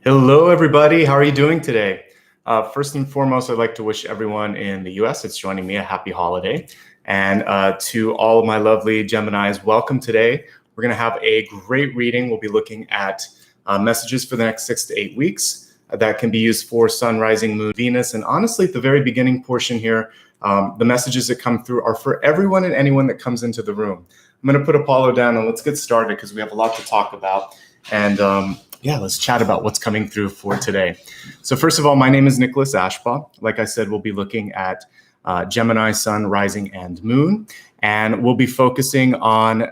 Hello, everybody. How are you doing today? First and foremost, I'd like to wish everyone in the US that's joining me a happy holiday. And to all of my lovely Geminis, welcome today. We're going to have a great reading. We'll be looking at messages for the next 6 to 8 weeks that can be used for Sun, Rising, Moon, Venus. And honestly, at the very beginning portion here, the messages that come through are for everyone and anyone that comes into the room. I'm going to put Apollo down and let's get started because we have a lot to talk about. And let's chat about what's coming through for today. So first of all, my name is Nicholas Ashbaugh. Like I said, we'll be looking at Gemini, Sun, Rising, and Moon. And we'll be focusing on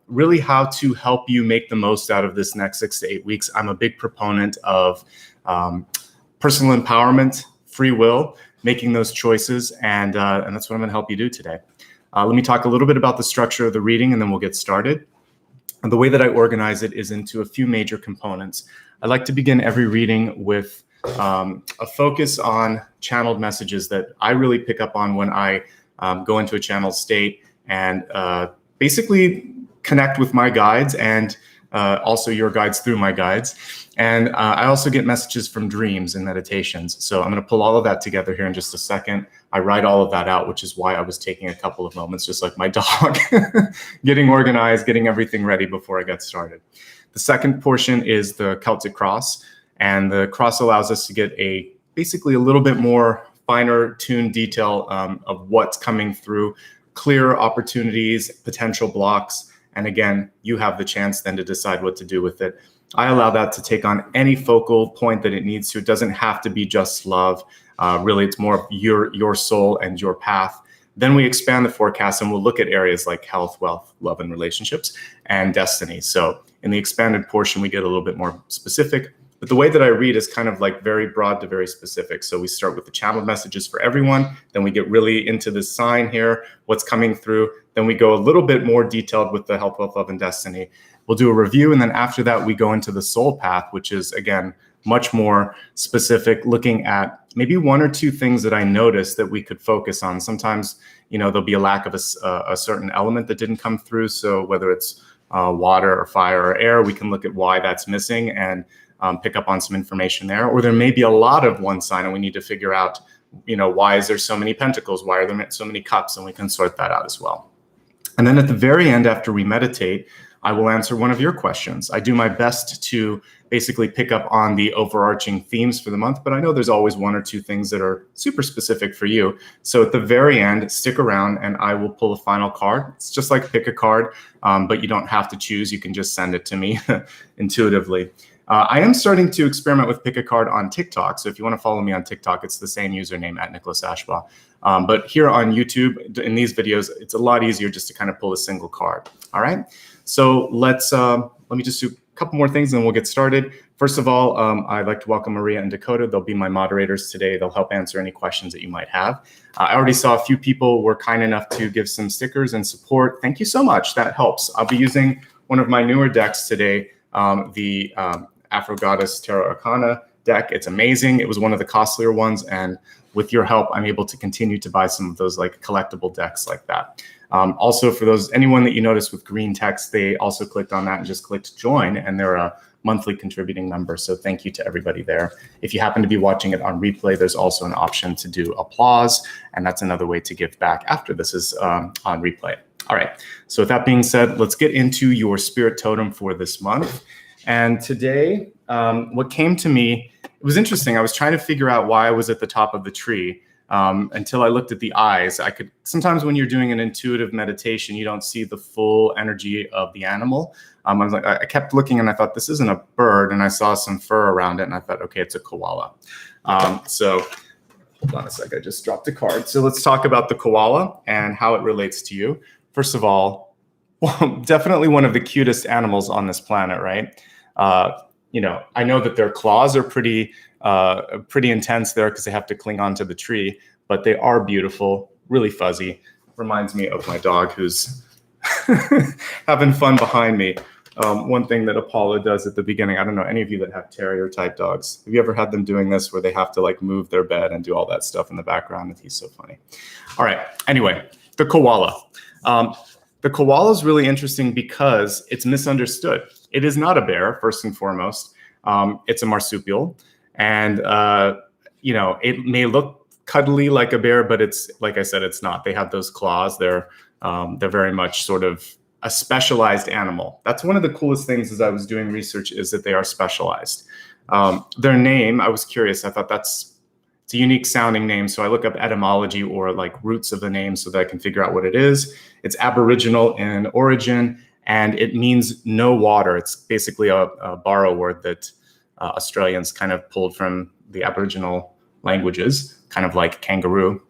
really how to help you make the most out of this next 6 to 8 weeks. I'm a big proponent of personal empowerment, free will, making those choices. And that's what I'm going to help you do today. Let me talk a little bit about the structure of the reading, and then we'll get started. And the way that I organize it is into a few major components. I like to begin every reading with a focus on channeled messages that I really pick up on when I go into a channel state and basically connect with my guides and also your guides through my guides. And I also get messages from dreams and meditations. So I'm going to pull all of that together here in just a second. I write all of that out, which is why I was taking a couple of moments, just like my dog, getting organized, getting everything ready before I got started. The second portion is the Celtic Cross. And the cross allows us to get basically a little bit more finer tuned detail of what's coming through, clear opportunities, potential blocks. And again, you have the chance then to decide what to do with it. I allow that to take on any focal point that it needs to. It doesn't have to be just love. Really, it's more of your soul and your path. Then we expand the forecast and we'll look at areas like health, wealth, love, and relationships, and destiny. So in the expanded portion, we get a little bit more specific. But the way that I read is kind of like very broad to very specific. So we start with the channeled messages for everyone. Then we get really into the sign here, what's coming through. Then we go a little bit more detailed with the health, wealth, love, and destiny. We'll do a review. And then after that, we go into the soul path, which is, again, much more specific, looking at maybe one or two things that I noticed that we could focus on. Sometimes, there'll be a lack of a certain element that didn't come through. So whether it's water or fire or air, we can look at why that's missing and pick up on some information there. Or there may be a lot of one sign and we need to figure out, why is there so many pentacles? Why are there so many cups? And we can sort that out as well. And then at the very end, after we meditate, I will answer one of your questions. I do my best to basically pick up on the overarching themes for the month, but I know there's always one or two things that are super specific for you. So at the very end, stick around and I will pull a final card. It's just like pick a card, but you don't have to choose. You can just send it to me intuitively. I am starting to experiment with pick a card on TikTok. So if you want to follow me on TikTok, it's the same username at Nicholas Ashbaugh. But here on YouTube, in these videos, it's a lot easier just to kind of pull a single card. All right. So let me just do a couple more things and then we'll get started. First of all, I'd like to welcome Maria and Dakota. They'll be my moderators today. They'll help answer any questions that you might have. I already saw a few people were kind enough to give some stickers and support. Thank you so much. That helps. I'll be using one of my newer decks today, the Afro Goddess Tarot Arcana deck. It's amazing. It was one of the costlier ones. And with your help, I'm able to continue to buy some of those like collectible decks like that. Also, for anyone that you notice with green text, they also clicked on that and just clicked join, and they're a monthly contributing member. So thank you to everybody there. If you happen to be watching it on replay, there's also an option to do applause, and that's another way to give back after this is on replay. All right. So with that being said, let's get into your spirit totem for this month. And today, what came to me, it was interesting. I was trying to figure out why I was at the top of the tree. Until I looked at the eyes. Sometimes when you're doing an intuitive meditation, you don't see the full energy of the animal. I kept looking and I thought, this isn't a bird. And I saw some fur around it and I thought, okay, it's a koala. So hold on a sec, I just dropped a card. So let's talk about the koala and how it relates to you. First of all, definitely one of the cutest animals on this planet, right? I know that their claws are pretty intense there because they have to cling onto the tree, but they are beautiful, really fuzzy. Reminds me of my dog who's having fun behind me. One thing that Apollo does at the beginning, I don't know, any of you that have terrier type dogs, have you ever had them doing this where they have to like move their bed and do all that stuff in the background? He's so funny. All right. Anyway, the koala. The koala is really interesting because it's misunderstood. It is not a bear, first and foremost. It's a marsupial, and it may look cuddly like a bear, but it's, like I said, it's not. They have those claws. They're very much sort of a specialized animal. That's one of the coolest things as I was doing research, is that they are specialized. Their name, I was curious. I thought it's a unique sounding name. So I look up etymology or like roots of the name so that I can figure out what it is. It's Aboriginal in origin, and it means no water. It's basically a borrow word that Australians kind of pulled from the Aboriginal languages, kind of like kangaroo.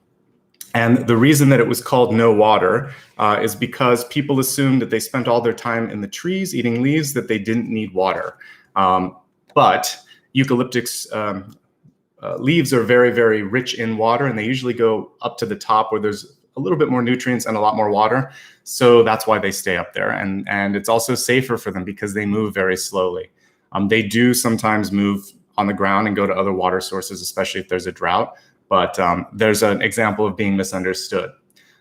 And the reason that it was called no water is because people assumed that they spent all their time in the trees eating leaves, that they didn't need water. But eucalyptus leaves are very, very rich in water, and they usually go up to the top where there's a little bit more nutrients and a lot more water. So that's why they stay up there. And it's also safer for them because they move very slowly. They do sometimes move on the ground and go to other water sources, especially if there's a drought. But there's an example of being misunderstood.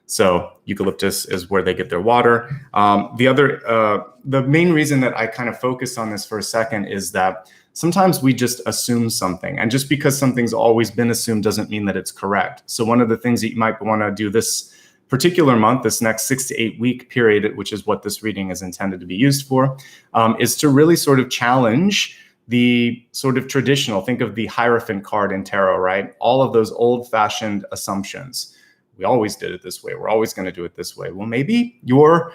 So eucalyptus is where they get their water. The main reason that I kind of focus on this for a second is that sometimes we just assume something. And just because something's always been assumed doesn't mean that it's correct. So one of the things that you might want to do this particular month, this next 6 to 8 week period, which is what this reading is intended to be used for, is to really sort of challenge the sort of traditional, think of the Hierophant card in tarot, right? All of those old-fashioned assumptions. We always did it this way. We're always going to do it this way. Well, maybe you're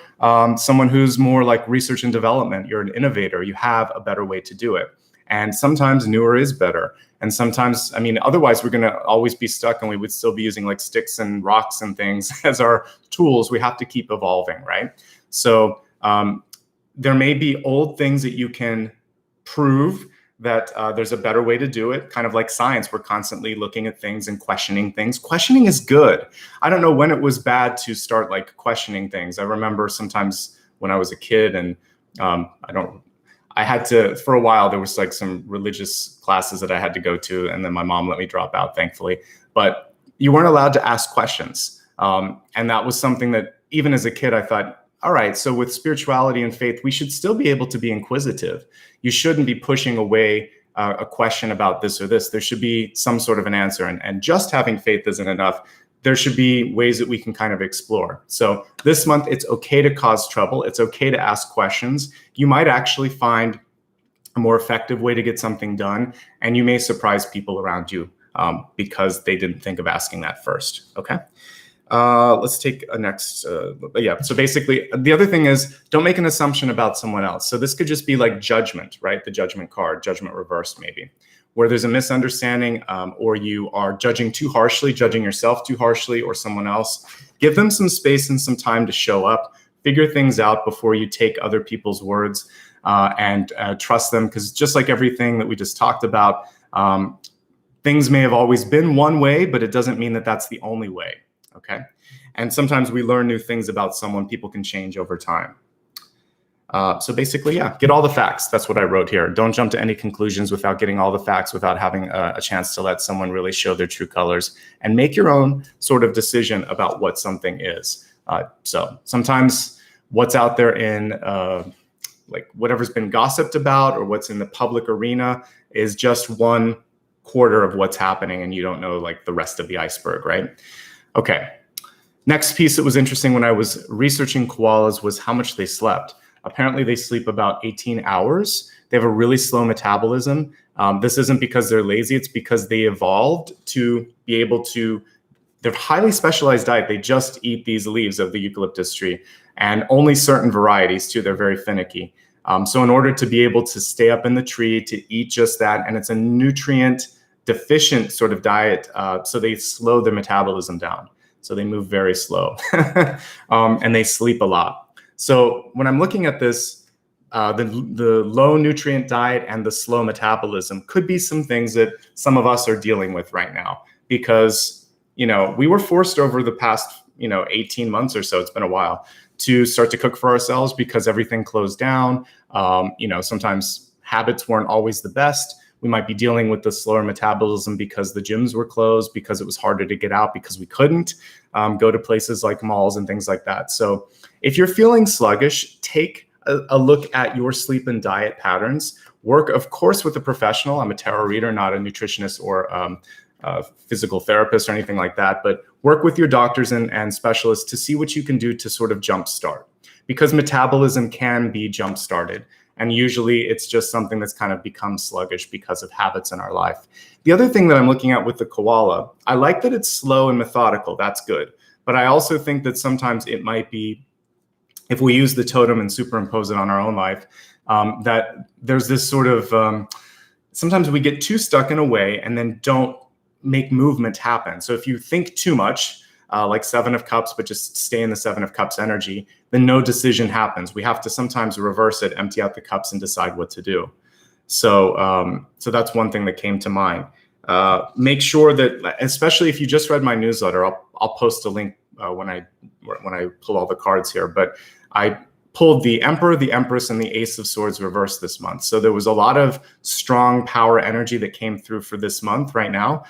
someone who's more like research and development. You're an innovator. You have a better way to do it. And sometimes newer is better. And sometimes, I mean, otherwise we're going to always be stuck, and we would still be using like sticks and rocks and things as our tools. We have to keep evolving, right? So there may be old things that you can prove that there's a better way to do it. Kind of like science, we're constantly looking at things and questioning things. Questioning is good. I don't know when it was bad to start like questioning things. I remember sometimes when I was a kid, and I had to, for a while, there was like some religious classes that I had to go to, and then my mom let me drop out, thankfully. But you weren't allowed to ask questions. And that was something that even as a kid, I thought, all right, so with spirituality and faith, we should still be able to be inquisitive. You shouldn't be pushing away a question about this or this. There should be some sort of an answer, and just having faith isn't enough. There should be ways that we can kind of explore. So this month, it's okay to cause trouble. It's okay to ask questions. You might actually find a more effective way to get something done, and you may surprise people around you because they didn't think of asking that first, okay? Let's take a next, so basically the other thing is, don't make an assumption about someone else. So this could just be like judgment, right? The judgment card, judgment reversed maybe, where there's a misunderstanding or you are judging too harshly, judging yourself too harshly or someone else. Give them some space and some time to show up, figure things out before you take other people's words and trust them. Because just like everything that we just talked about, things may have always been one way, but it doesn't mean that that's the only way. Okay. And sometimes we learn new things about someone. People can change over time. So basically, yeah, get all the facts. That's what I wrote here. Don't jump to any conclusions without getting all the facts, without having a chance to let someone really show their true colors, and make your own sort of decision about what something is. So sometimes what's out there in like whatever's been gossiped about or what's in the public arena is just 1/4 of what's happening, and you don't know like the rest of the iceberg, right? Okay. Next piece that was interesting when I was researching koalas was how much they slept. Apparently they sleep about 18 hours. They have a really slow metabolism. This isn't because they're lazy. It's because they evolved to be able to, they're highly specialized diet. They just eat these leaves of the eucalyptus tree, and only certain varieties too. They're very finicky. So in order to be able to stay up in the tree, to eat just that, and it's a nutrient deficient sort of diet, so they slow their metabolism down. So they move very slow and they sleep a lot. So when I'm looking at this, the low nutrient diet and the slow metabolism could be some things that some of us are dealing with right now, because, you know, we were forced over the past, 18 months or so, it's been a while, to start to cook for ourselves because everything closed down. Sometimes habits weren't always the best. We might be dealing with the slower metabolism because the gyms were closed, because it was harder to get out, because we couldn't go to places like malls and things like that. So if you're feeling sluggish, take a look at your sleep and diet patterns. Work, of course, with a professional. I'm a tarot reader, not a nutritionist or physical therapist or anything like that, but work with your doctors and specialists to see what you can do to sort of jumpstart, because metabolism can be jump-started. And usually it's just something that's kind of become sluggish because of habits in our life. The other thing that I'm looking at with the koala, I like that it's slow and methodical. That's good. But I also think that sometimes it might be, if we use the totem and superimpose it on our own life, that there's this sort of, sometimes we get too stuck in a way and then don't make movement happen. So if you think too much, like Seven of Cups, but just stay in the Seven of Cups energy, then no decision happens. We have to sometimes reverse it, empty out the cups, and decide what to do. So, so that's one thing that came to mind. Make sure that, especially if you just read my newsletter, I'll post a link when I pull all the cards here. But I pulled the Emperor, the Empress, and the Ace of Swords reversed this month. So there was a lot of strong power energy that came through for this month right now.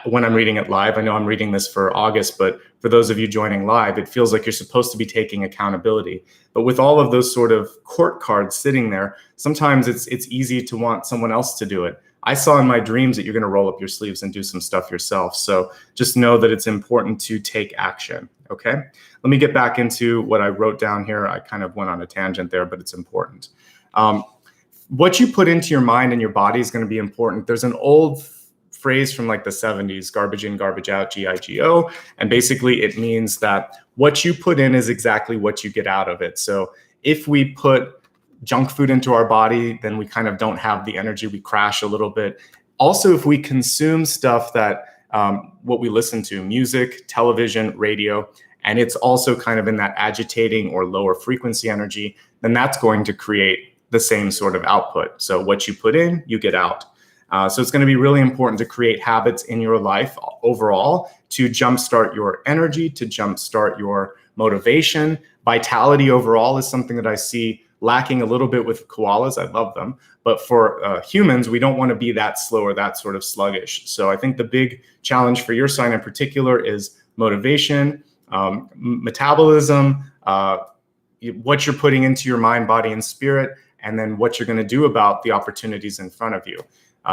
When I'm reading it live, I know I'm reading this for August, but for those of you joining live, it feels like you're supposed to be taking accountability. But with all of those sort of court cards sitting there, sometimes it's easy to want someone else to do it. I saw in my dreams that you're going to roll up your sleeves and do some stuff yourself. So just know that it's important to take action. Okay. Let me get back into what I wrote down here. I kind of went on a tangent there, but it's important. What you put into your mind and your body is going to be important. There's an old phrase from like the 70s, garbage in, garbage out, GIGO. And basically it means that what you put in is exactly what you get out of it. So if we put junk food into our body, then we kind of don't have the energy. We crash a little bit. Also, if we consume stuff that what we listen to, music, television, radio, and it's also kind of in that agitating or lower frequency energy, then that's going to create the same sort of output. So what you put in, you get out. So it's going to be really important to create habits in your life overall to jumpstart your energy, to jumpstart your motivation. Vitality overall is something that I see lacking a little bit with koalas. I love them. But for humans, we don't want to be that slow or that sort of sluggish. So I think the big challenge for your sign in particular is motivation, metabolism, what you're putting into your mind, body, and spirit, and then what you're going to do about the opportunities in front of you.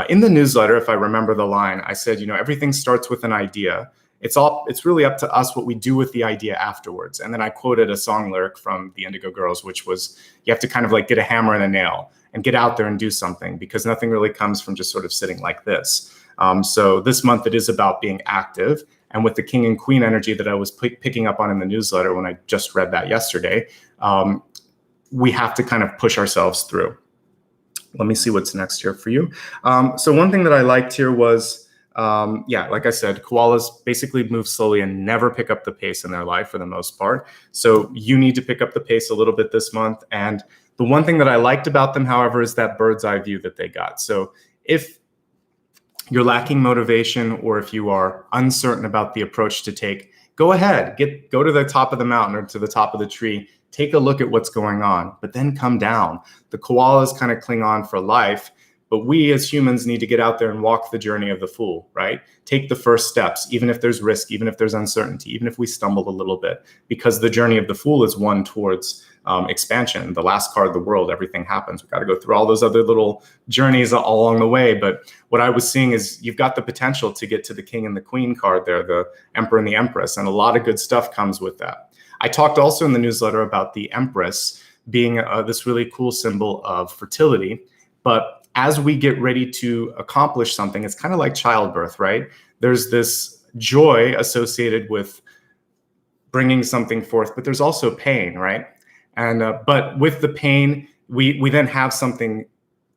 In the newsletter, if I remember the line, I said, you know, everything starts with an idea. It's really up to us what we do with the idea afterwards. And then I quoted a song lyric from the Indigo Girls, which was, you have to kind of like get a hammer and a nail and get out there and do something, because nothing really comes from just sort of sitting like this. So this month it is about being active. And with the King and Queen energy that I was picking up on in the newsletter when I just read that yesterday, we have to kind of push ourselves through. Let me see what's next here for you. So one thing that I liked here was, yeah, like I said, koalas basically move slowly and never pick up the pace in their life for the most part. So you need to pick up the pace a little bit this month. And the one thing that I liked about them, however, is that bird's eye view that they got. So if you're lacking motivation, or if you are uncertain about the approach to take, go ahead, go to the top of the mountain or to the top of the tree, take a look at what's going on, but then come down. The koalas kind of cling on for life, but we as humans need to get out there and walk the journey of the fool, right? Take the first steps, even if there's risk, even if there's uncertainty, even if we stumble a little bit, because the journey of the fool is one towards expansion. The last card of the world, everything happens. We've got to go through all those other little journeys all along the way. But what I was seeing is you've got the potential to get to the King and the Queen card there, the Emperor and the Empress, and a lot of good stuff comes with that. I talked also in the newsletter about the Empress being this really cool symbol of fertility. But as we get ready to accomplish something, it's kind of like childbirth, right? There's this joy associated with bringing something forth, but there's also pain, right? And but with the pain, we then have something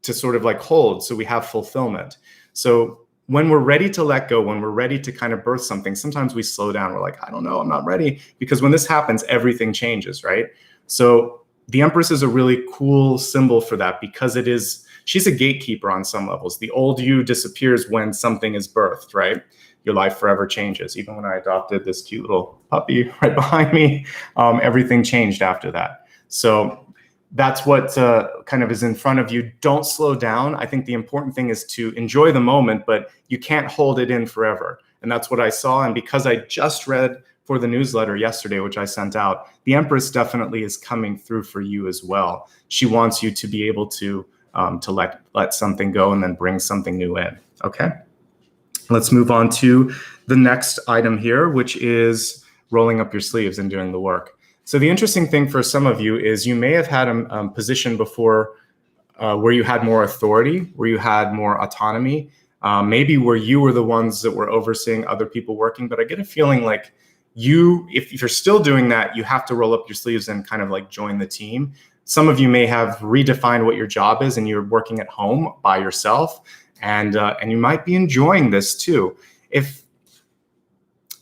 to sort of like hold, so we have fulfillment. So when we're ready to let go, when we're ready to kind of birth something, sometimes we slow down. We're like, I don't know, I'm not ready. Because when this happens, everything changes, right? So the Empress is a really cool symbol for that, because she's a gatekeeper on some levels. The old you disappears when something is birthed, right? Your life forever changes. Even when I adopted this cute little puppy right behind me, everything changed after that. So that's what kind of is in front of you. Don't slow down. I think the important thing is to enjoy the moment, but you can't hold it in forever. And that's what I saw. And because I just read for the newsletter yesterday, which I sent out, the Empress definitely is coming through for you as well. She wants you to be able to let something go and then bring something new in. Okay. Let's move on to the next item here, which is rolling up your sleeves and doing the work. So the interesting thing for some of you is you may have had a position before where you had more authority, where you had more autonomy, maybe where you were the ones that were overseeing other people working. But I get a feeling like if you're still doing that, you have to roll up your sleeves and kind of like join the team. Some of you may have redefined what your job is and you're working at home by yourself, and you might be enjoying this too.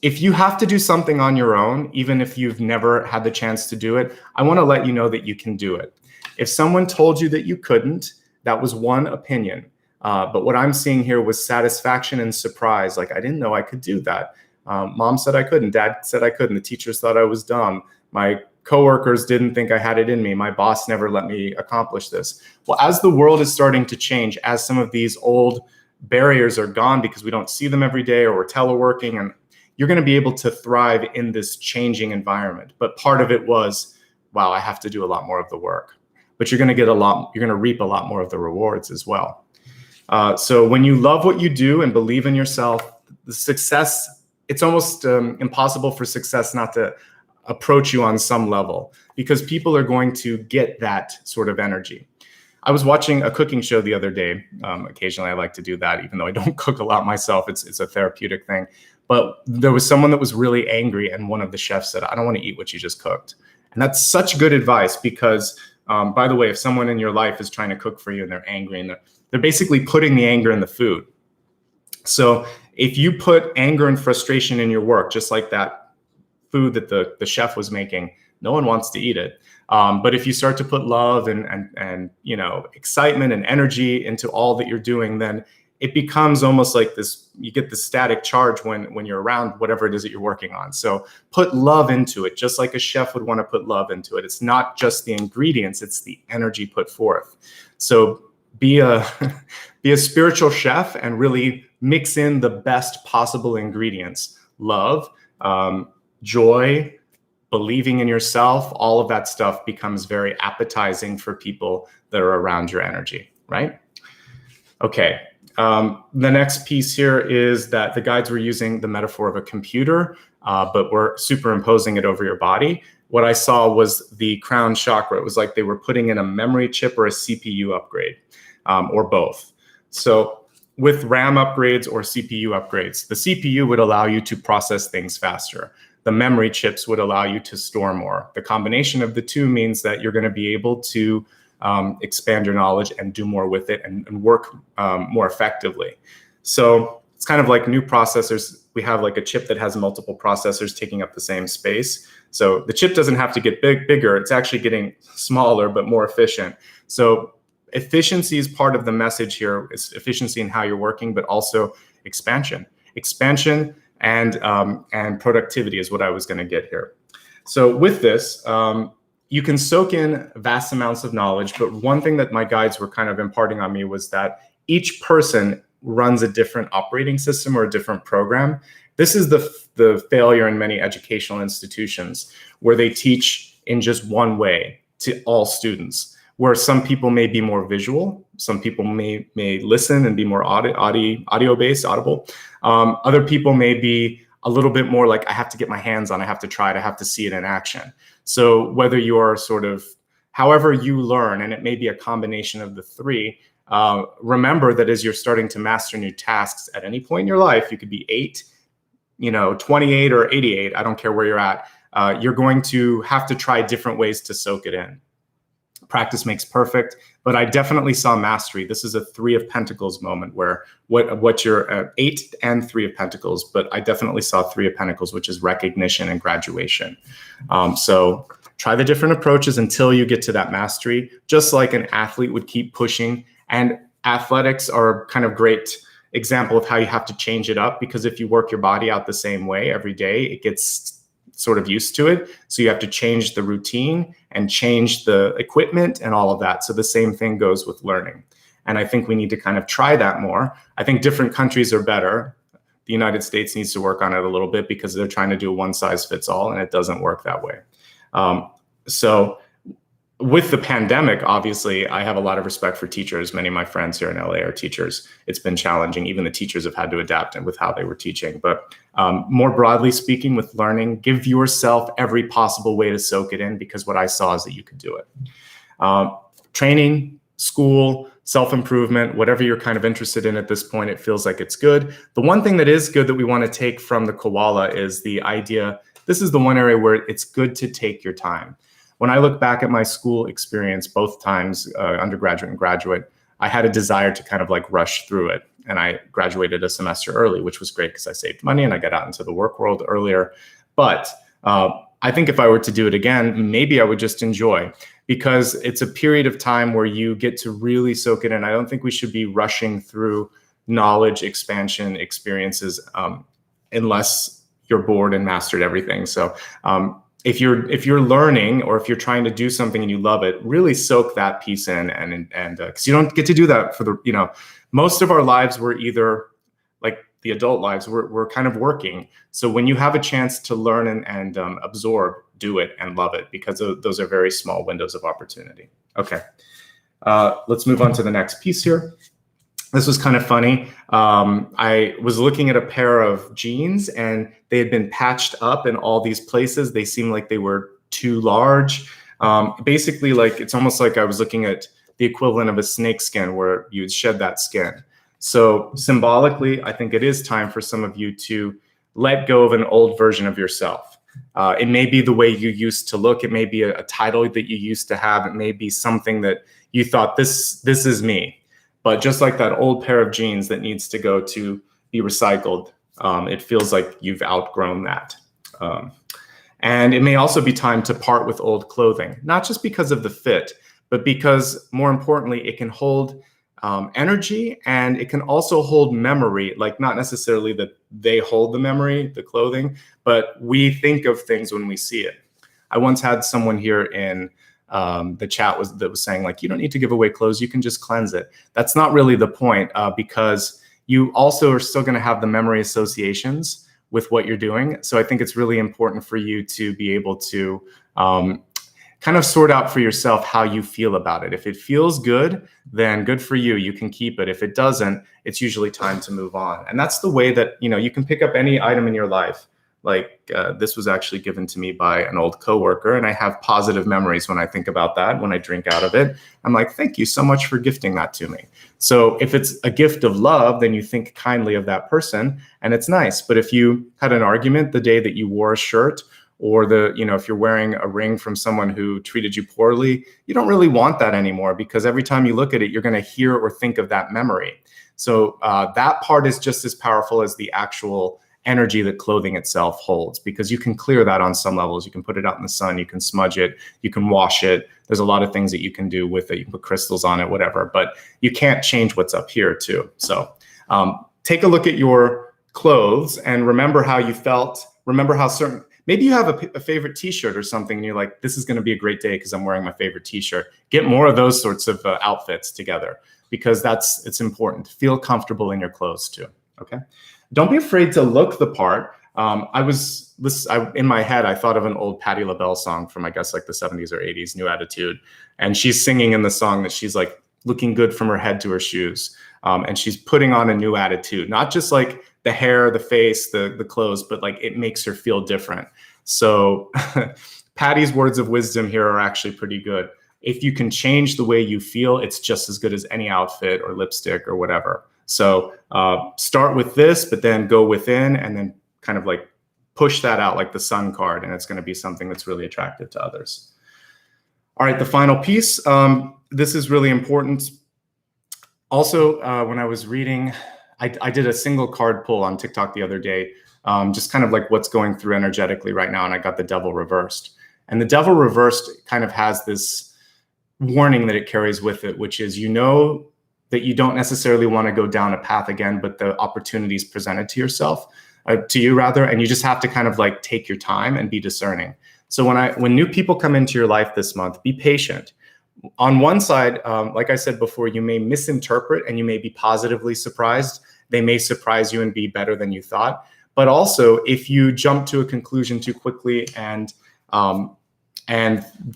If you have to do something on your own, even if you've never had the chance to do it, I want to let you know that you can do it. If someone told you that you couldn't, that was one opinion. But what I'm seeing here was satisfaction and surprise. Like, I didn't know I could do that. Mom said I couldn't. Dad said I couldn't. The teachers thought I was dumb. My coworkers didn't think I had it in me. My boss never let me accomplish this. Well, as the world is starting to change, as some of these old barriers are gone because we don't see them every day or we're teleworking, and you're going to be able to thrive in this changing environment. But part of it was, wow, I have to do a lot more of the work. But you're going to reap a lot more of the rewards as well. So when you love what you do and believe in yourself, the success, it's almost impossible for success not to approach you on some level, because people are going to get that sort of energy. I was watching a cooking show the other day. Occasionally I like to do that, even though I don't cook a lot myself. It's a therapeutic thing. But there was someone that was really angry, and one of the chefs said, "I don't want to eat what you just cooked." And that's such good advice, because by the way, if someone in your life is trying to cook for you and they're angry, and they're basically putting the anger in the food. So if you put anger and frustration in your work, just like that food that the chef was making, no one wants to eat it. But if you start to put love and excitement and energy into all that you're doing, then it becomes almost like this, you get the static charge when you're around whatever it is that you're working on. So put love into it, just like a chef would want to put love into it. It's not just the ingredients, it's the energy put forth. So be a spiritual chef and really mix in the best possible ingredients. Love, joy, believing in yourself, all of that stuff becomes very appetizing for people that are around your energy, right? Okay. The next piece here is that the guides were using the metaphor of a computer, but we're superimposing it over your body. What I saw was the crown chakra. It was like they were putting in a memory chip or a CPU upgrade, or both. So with RAM upgrades or CPU upgrades, the CPU would allow you to process things faster. The memory chips would allow you to store more. The combination of the two means that you're going to be able to expand your knowledge and do more with it and work more effectively. So it's kind of like new processors. We have like a chip that has multiple processors taking up the same space. So the chip doesn't have to get bigger. It's actually getting smaller, but more efficient. So efficiency is part of the message here. It's efficiency in how you're working, but also expansion. Expansion and productivity is what I was going to get here. So with this, you can soak in vast amounts of knowledge, but one thing that my guides were kind of imparting on me was that each person runs a different operating system or a different program. This is the failure in many educational institutions, where they teach in just one way to all students, where some people may be more visual, some people may listen and be more audio-based, audible. Other people may be a little bit more like, I have to get my hands on, I have to try it, I have to see it in action. So whether you are sort of, however you learn, and it may be a combination of the three, remember that as you're starting to master new tasks at any point in your life, you could be 8, 28 or 88, I don't care where you're at, you're going to have to try different ways to soak it in. Practice makes perfect, but I definitely saw mastery. This is a 3 of Pentacles moment, where what you're 8 and 3 of Pentacles, but I definitely saw 3 of Pentacles, which is recognition and graduation. So try the different approaches until you get to that mastery, just like an athlete would keep pushing. And athletics are kind of great example of how you have to change it up, because if you work your body out the same way every day, it gets sort of used to it. So you have to change the routine and change the equipment and all of that. So the same thing goes with learning. And I think we need to kind of try that more. I think different countries are better. the United States needs to work on it a little bit because they're trying to do a one size fits all, and it doesn't work that way. So with the pandemic, obviously, I have a lot of respect for teachers. Many of my friends here in LA are teachers. It's been challenging. Even the teachers have had to adapt with how they were teaching. But more broadly speaking, with learning, give yourself every possible way to soak it in, because what I saw is that you could do it. Training, school, self-improvement, whatever you're kind of interested in at this point, it feels like it's good. The one thing that is good that we want to take from the koala is the idea, this is the one area where it's good to take your time. When I look back at my school experience, both times, undergraduate and graduate, I had a desire to kind of like rush through it. And I graduated a semester early, which was great because I saved money and I got out into the work world earlier. But I think if I were to do it again, maybe I would just enjoy, because it's a period of time where you get to really soak it in. I don't think we should be rushing through knowledge expansion experiences unless you're bored and mastered everything. So if you're learning, or if you're trying to do something and you love it, really soak that piece in, and because you don't get to do that for the, most of our lives we're either, like the adult lives, we're kind of working. So when you have a chance to learn and absorb, do it and love it, because those are very small windows of opportunity. Okay, let's move on to the next piece here. This was kind of funny. I was looking at a pair of jeans and they had been patched up in all these places. They seemed like they were too large. Basically, like it's almost like I was looking at the equivalent of a snake skin where you would shed that skin. So symbolically, I think it is time for some of you to let go of an old version of yourself. It may be the way you used to look. It may be a title that you used to have. It may be something that you thought, this is me. But just like that old pair of jeans that needs to go to be recycled, it feels like you've outgrown that. And it may also be time to part with old clothing, not just because of the fit, but because more importantly, it can hold energy, and it can also hold memory, like not necessarily that they hold the memory, the clothing, but we think of things when we see it. I once had someone here in the chat that was saying, like, you don't need to give away clothes, you can just cleanse it. That's not really the point, because you also are still going to have the memory associations with what you're doing. So I think it's really important for you to be able to kind of sort out for yourself how you feel about it. If it feels good, then good for you. You can keep it. If it doesn't, it's usually time to move on. And that's the way that, you can pick up any item in your life. Like this was actually given to me by an old coworker, and I have positive memories when I think about that. When I drink out of it, I'm like, thank you so much for gifting that to me. So if it's a gift of love, then you think kindly of that person, and it's nice. But if you had an argument the day that you wore a shirt, or if you're wearing a ring from someone who treated you poorly, you don't really want that anymore, because every time you look at it, you're going to hear or think of that memory. So that part is just as powerful as the actual energy that clothing itself holds, because you can clear that on some levels. You can put it out in the sun, you can smudge it, you can wash it. There's a lot of things that you can do with it. You can put crystals on it, whatever, but you can't change what's up here too. So take a look at your clothes and remember how you felt. Remember how maybe you have a favorite t-shirt or something and you're like, this is going to be a great day because I'm wearing my favorite t-shirt. Get more of those sorts of outfits together, because it's important. Feel comfortable in your clothes too, okay? Don't be afraid to look the part. In my head, I thought of an old Patti LaBelle song from, I guess, like the 70s or 80s, New Attitude. And she's singing in the song that she's like looking good from her head to her shoes. And she's putting on a new attitude, not just like the hair, the face, the clothes, but like it makes her feel different. So Patty's words of wisdom here are actually pretty good. If you can change the way you feel, it's just as good as any outfit or lipstick or whatever. So start with this, but then go within and then kind of like push that out like the sun card, and it's going to be something that's really attractive to others. All right, the final piece. This is really important. Also, when I was reading, I did a single card pull on TikTok the other day, just kind of like what's going through energetically right now, and I got the devil reversed. And the devil reversed kind of has this warning that it carries with it, which is, that you don't necessarily want to go down a path again, but the opportunities presented to you, and you just have to kind of like take your time and be discerning. So when new people come into your life this month, be patient. On one side, like I said before, you may misinterpret and you may be positively surprised. they may surprise you and be better than you thought. But also, if you jump to a conclusion too quickly and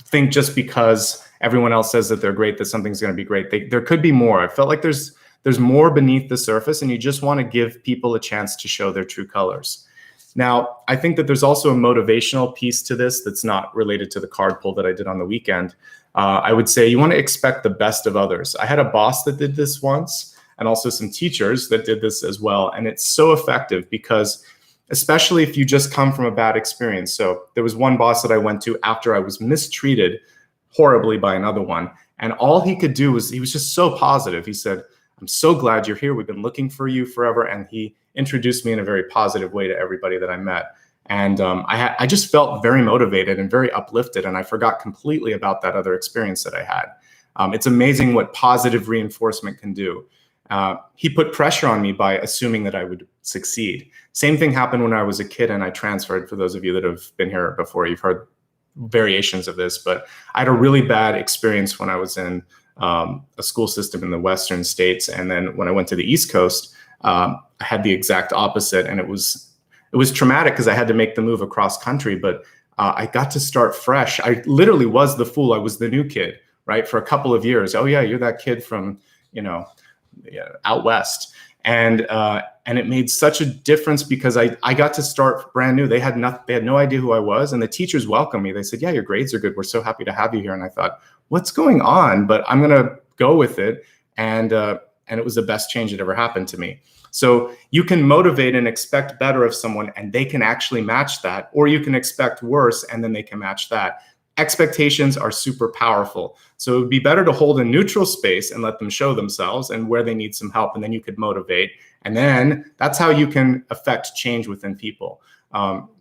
think just because everyone else says that they're great, that something's going to be great, there could be more. I felt like there's more beneath the surface, and you just want to give people a chance to show their true colors. Now, I think that there's also a motivational piece to this that's not related to the card pull that I did on the weekend. I would say you want to expect the best of others. I had a boss that did this once, and also some teachers that did this as well. And it's so effective because, especially if you just come from a bad experience. So there was one boss that I went to after I was mistreated horribly by another one. And all he could do was, he was just so positive. He said, "I'm so glad you're here. We've been looking for you forever." And he introduced me in a very positive way to everybody that I met. And I just felt very motivated and very uplifted. And I forgot completely about that other experience that I had. It's amazing what positive reinforcement can do. He put pressure on me by assuming that I would succeed. Same thing happened when I was a kid and I transferred. For those of you that have been here before, you've heard variations of this, but I had a really bad experience when I was in a school system in the Western states. And then when I went to the East Coast, I had the exact opposite. And it was traumatic because I had to make the move across country, but I got to start fresh. I literally was the fool. I was the new kid, right? For a couple of years. "Oh yeah, you're that kid from, out West." And it made such a difference because I got to start brand new. They had no idea who I was, and the teachers welcomed me. They said, "Yeah, your grades are good. We're so happy to have you here." And I thought, what's going on? But I'm gonna go with it. And it was the best change that ever happened to me. So you can motivate and expect better of someone, and they can actually match that, or you can expect worse and then they can match that. Expectations are super powerful. So it would be better to hold a neutral space and let them show themselves and where they need some help, and then you could motivate. And then that's how you can affect change within people.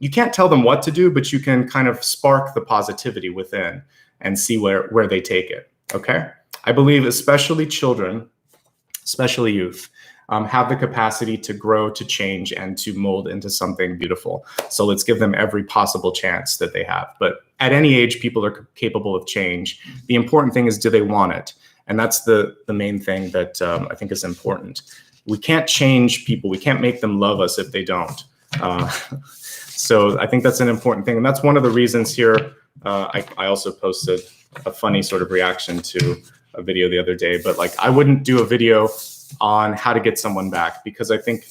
You can't tell them what to do, but you can kind of spark the positivity within and see where they take it, okay? I believe especially children, especially youth, have the capacity to grow, to change, and to mold into something beautiful. So let's give them every possible chance that they have. But at any age, people are capable of change. The important thing is, do they want it? And that's the main thing that I think is important. We can't change people. We can't make them love us if they don't. So I think that's an important thing. And that's one of the reasons here. I also posted a funny sort of reaction to a video the other day, but like, I wouldn't do a video on how to get someone back, because I think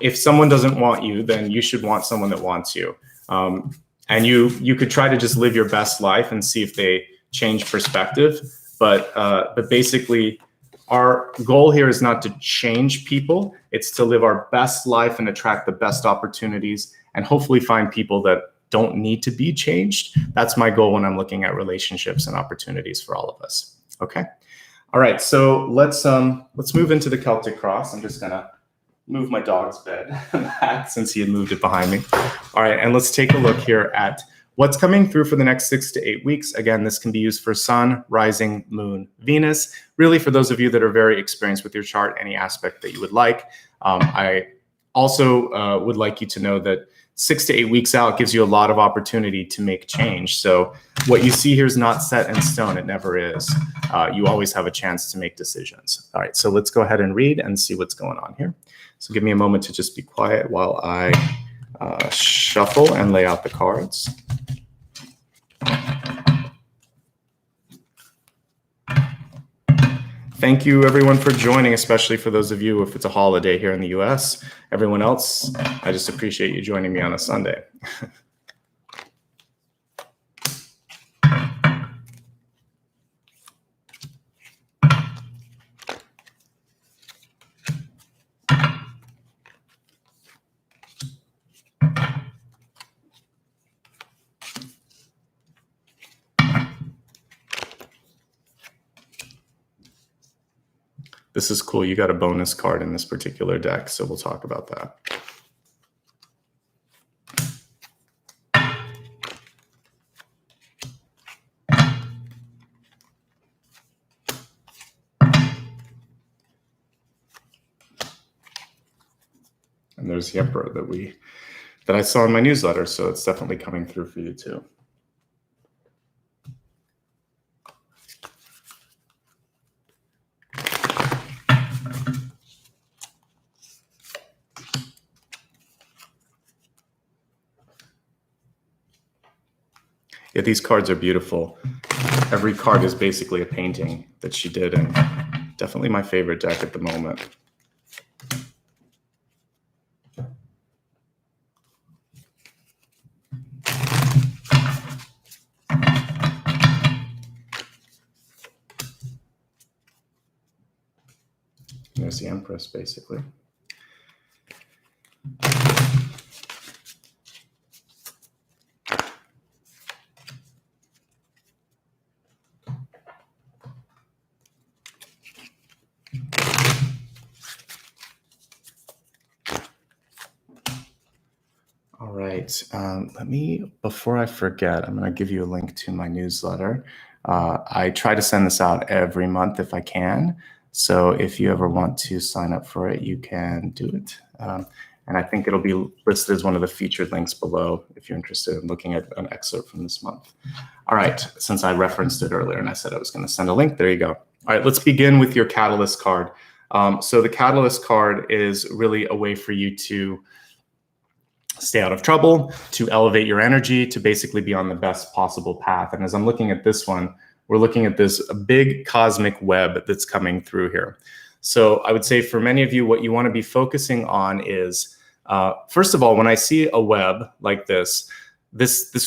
if someone doesn't want you, then you should want someone that wants you. And you could try to just live your best life and see if they change perspective. But basically, our goal here is not to change people. It's to live our best life and attract the best opportunities, and hopefully find people that don't need to be changed. That's my goal when I'm looking at relationships and opportunities for all of us. Okay. All right, so let's move into the Celtic Cross. I'm just gonna move my dog's bed back since he had moved it behind me. All right, and let's take a look here at what's coming through for the next 6 to 8 weeks. Again, this can be used for Sun, Rising, Moon, Venus. Really, for those of you that are very experienced with your chart, any aspect that you would like. I also would like you to know that 6 to 8 weeks out gives you a lot of opportunity to make change. So what you see here is not set in stone. It never is. You always have a chance to make decisions. All right, so let's go ahead and read and see what's going on here. So give me a moment to just be quiet while I shuffle and lay out the cards. Thank you, everyone, for joining, especially for those of you if it's a holiday here in the US. Everyone else, I just appreciate you joining me on a Sunday. This is cool. You got a bonus card in this particular deck, so we'll talk about that. And there's the Emperor that I saw in my newsletter, so it's definitely coming through for you too. Yeah, these cards are beautiful. Every card is basically a painting that she did, and definitely my favorite deck at the moment. There's the Empress, basically. All right, before I forget, I'm going to give you a link to my newsletter. I try to send this out every month if I can. So if you ever want to sign up for it, you can do it. And I think it'll be listed as one of the featured links below if you're interested in looking at an excerpt from this month. All right, since I referenced it earlier and I said I was going to send a link, there you go. All right, let's begin with your Catalyst card. So the Catalyst card is really a way for you to stay out of trouble, to elevate your energy, to basically be on the best possible path. And as I'm looking at this one, we're looking at this big cosmic web that's coming through here. So I would say for many of you, what you want to be focusing on is, first of all, when I see a web like this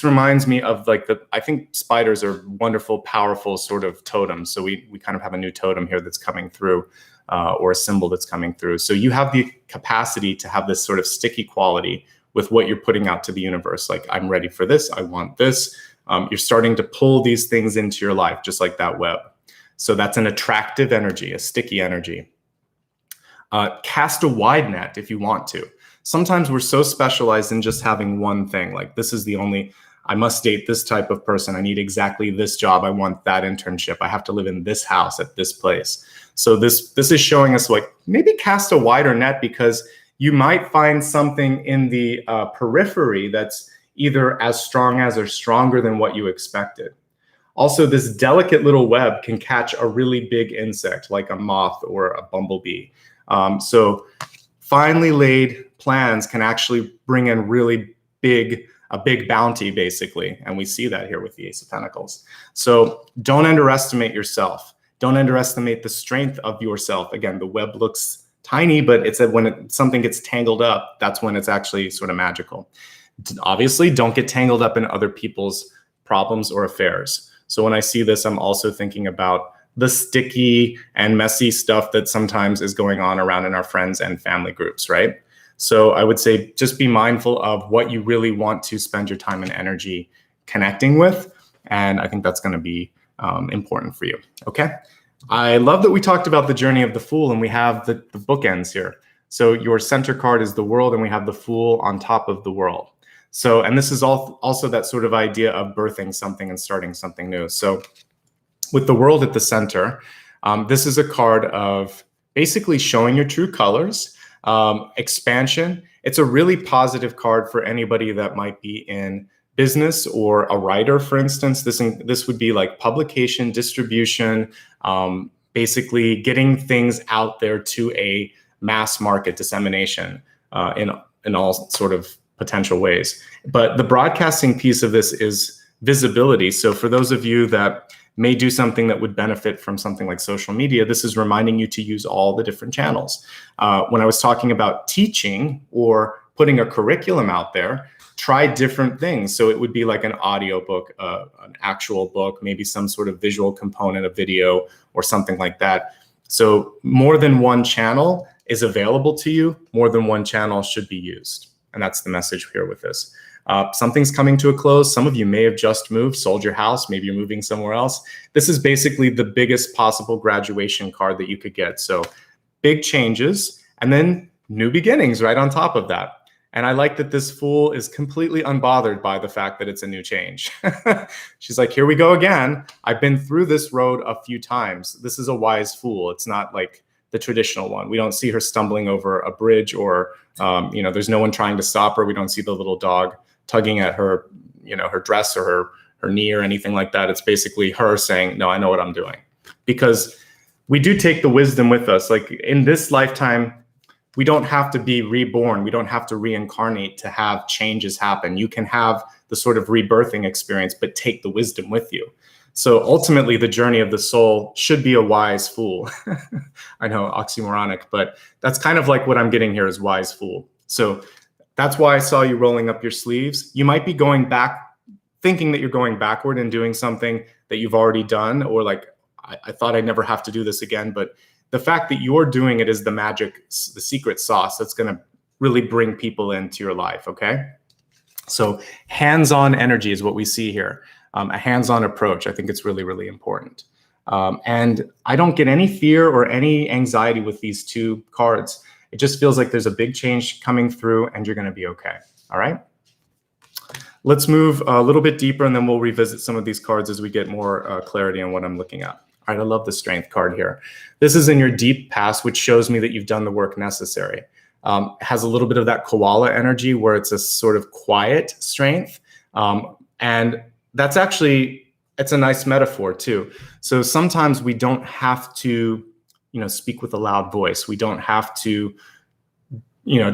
reminds me of like I think spiders are wonderful, powerful sort of totems. So we kind of have a new totem here that's coming through, or a symbol that's coming through. So you have the capacity to have this sort of sticky quality with what you're putting out to the universe. Like, I'm ready for this, I want this. You're starting to pull these things into your life, just like that web. So that's an attractive energy, a sticky energy. Cast a wide net if you want to. Sometimes we're so specialized in just having one thing. Like, this is the only, I must date this type of person. I need exactly this job. I want that internship. I have to live in this house at this place. So this is showing us, like, maybe cast a wider net, because you might find something in the periphery that's either as strong as or stronger than what you expected. Also, this delicate little web can catch a really big insect like a moth or a bumblebee. So finely laid plans can actually bring in really a big bounty, basically. And we see that here with the Ace of Pentacles. So don't underestimate yourself. Don't underestimate the strength of yourself. Again, the web looks tiny, but it's that when something gets tangled up, that's when it's actually sort of magical. Obviously, don't get tangled up in other people's problems or affairs. So when I see this, I'm also thinking about the sticky and messy stuff that sometimes is going on around in our friends and family groups, right? So I would say just be mindful of what you really want to spend your time and energy connecting with. And I think that's going to be important for you, okay? I love that we talked about the journey of the Fool, and we have the bookends here. So your center card is the World, and we have the Fool on top of the World. So, and this is also that sort of idea of birthing something and starting something new. So with the World at the center, this is a card of basically showing your true colors, expansion. It's a really positive card for anybody that might be in business or a writer, for instance. This would be like publication, distribution, basically getting things out there to a mass market dissemination in all sort of potential ways. But the broadcasting piece of this is visibility. So for those of you that may do something that would benefit from something like social media, this is reminding you to use all the different channels. When I was talking about teaching or putting a curriculum out there, try different things. So it would be like an audio book, an actual book, maybe some sort of visual component, a video or something like that. So more than one channel is available to you. More than one channel should be used. And that's the message here with this. Something's coming to a close. Some of you may have just moved, sold your house. Maybe you're moving somewhere else. This is basically the biggest possible graduation card that you could get. So big changes and then new beginnings right on top of that. And I like that this Fool is completely unbothered by the fact that it's a new change. She's like, here we go again. I've been through this road a few times. This is a wise Fool. It's not like the traditional one. We don't see her stumbling over a bridge or, there's no one trying to stop her. We don't see the little dog tugging at her, her dress or her knee or anything like that. It's basically her saying, no, I know what I'm doing. Because we do take the wisdom with us. Like in this lifetime, we don't have to be reborn. We don't have to reincarnate to have changes happen. You can have the sort of rebirthing experience, but take the wisdom with you. So ultimately, the journey of the soul should be a wise fool. I know, oxymoronic, but that's kind of like what I'm getting here is wise fool. So that's why I saw you rolling up your sleeves. You might be going back, thinking that you're going backward and doing something that you've already done, or like, I thought I'd never have to do this again. But the fact that you're doing it is the magic, the secret sauce that's going to really bring people into your life, okay? So hands-on energy is what we see here. A hands-on approach. I think it's really, really important. And I don't get any fear or any anxiety with these two cards. It just feels like there's a big change coming through and you're going to be okay. All right. Let's move a little bit deeper and then we'll revisit some of these cards as we get more clarity on what I'm looking at. All right. I love the strength card here. This is in your deep past, which shows me that you've done the work necessary. It has a little bit of that koala energy where it's a sort of quiet strength. And that's actually, it's a nice metaphor too. So sometimes we don't have to, speak with a loud voice. We don't have to,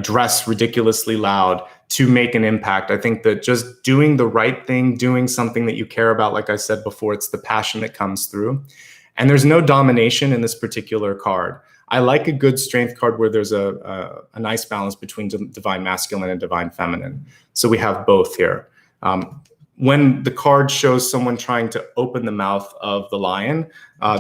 dress ridiculously loud to make an impact. I think that just doing the right thing, doing something that you care about, like I said before, it's the passion that comes through. And there's no domination in this particular card. I like a good strength card where there's a nice balance between divine masculine and divine feminine. So we have both here. When the card shows someone trying to open the mouth of the lion,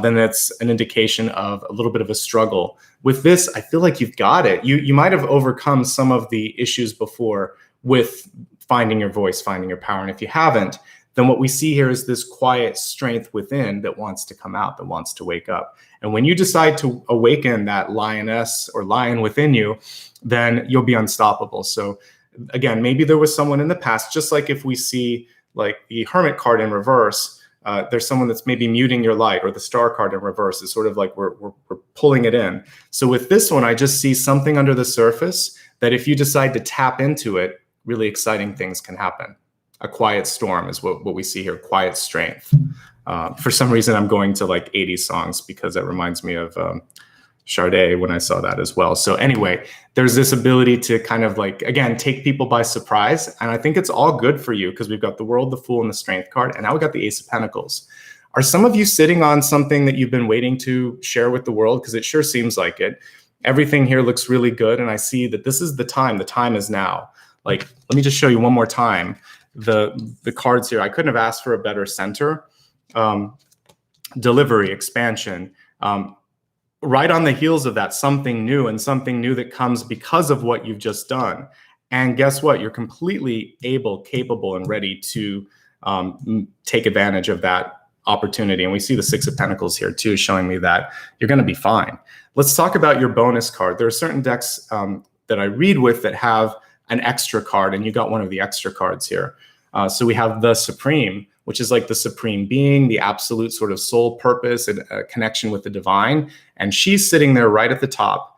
then that's an indication of a little bit of a struggle. With this, I feel like you've got it. You might have overcome some of the issues before with finding your voice, finding your power. And if you haven't, then what we see here is this quiet strength within that wants to come out, that wants to wake up. And when you decide to awaken that lioness or lion within you, then you'll be unstoppable. So again, maybe there was someone in the past, just like if we see like the Hermit card in reverse, there's someone that's maybe muting your light, or the Star card in reverse is sort of like we're pulling it in. So with this one, I just see something under the surface that if you decide to tap into it, really exciting things can happen. A quiet storm is what we see here, quiet strength. For some reason, I'm going to like 80s songs because that reminds me of Sade when I saw that as well. So anyway, there's this ability to kind of like, again, take people by surprise. And I think it's all good for you because we've got the World, the Fool, and the Strength card. And now we got the Ace of Pentacles. Are some of you sitting on something that you've been waiting to share with the world? Because it sure seems like it. Everything here looks really good. And I see that this is the time. The time is now. Like, let me just show you one more time. The cards here, I couldn't have asked for a better center. Delivery, expansion. Right on the heels of that, something new, and something new that comes because of what you've just done. And guess what? You're completely able, capable, and ready to take advantage of that opportunity. And we see the Six of Pentacles here too, showing me that you're going to be fine. Let's talk about your bonus card. There are certain decks that I read with that have an extra card, and you got one of the extra cards here. So we have the Supreme, which is like the supreme being, the absolute sort of soul purpose and a connection with the divine. And she's sitting there right at the top.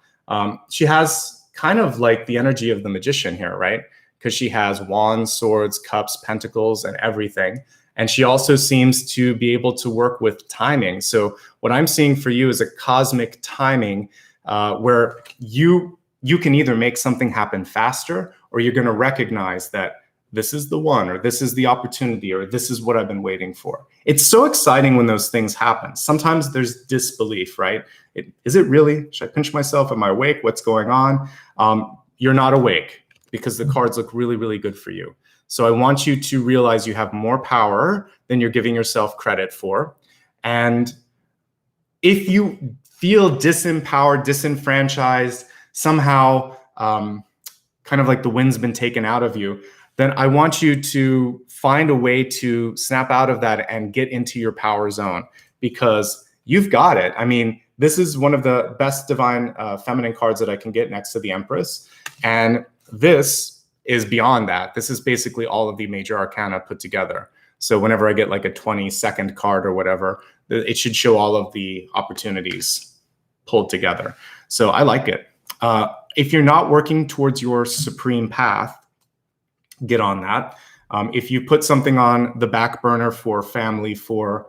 She has kind of like the energy of the magician here, right? Because she has wands, swords, cups, pentacles, and everything. And she also seems to be able to work with timing. So what I'm seeing for you is a cosmic timing where you can either make something happen faster, or you're going to recognize that this is the one, or this is the opportunity, or this is what I've been waiting for. It's so exciting when those things happen. Sometimes there's disbelief, right? Is it really? Should I pinch myself? Am I awake? What's going on? You're not awake because the cards look really, really good for you. So I want you to realize you have more power than you're giving yourself credit for. And if you feel disempowered, disenfranchised, somehow kind of like the wind's been taken out of you, then I want you to find a way to snap out of that and get into your power zone, because you've got it. I mean, this is one of the best divine feminine cards that I can get next to the Empress. And this is beyond that. This is basically all of the major arcana put together. So whenever I get like a 20-second card or whatever, it should show all of the opportunities pulled together. So I like it. If you're not working towards your supreme path, get on that. If you put something on the back burner for family, for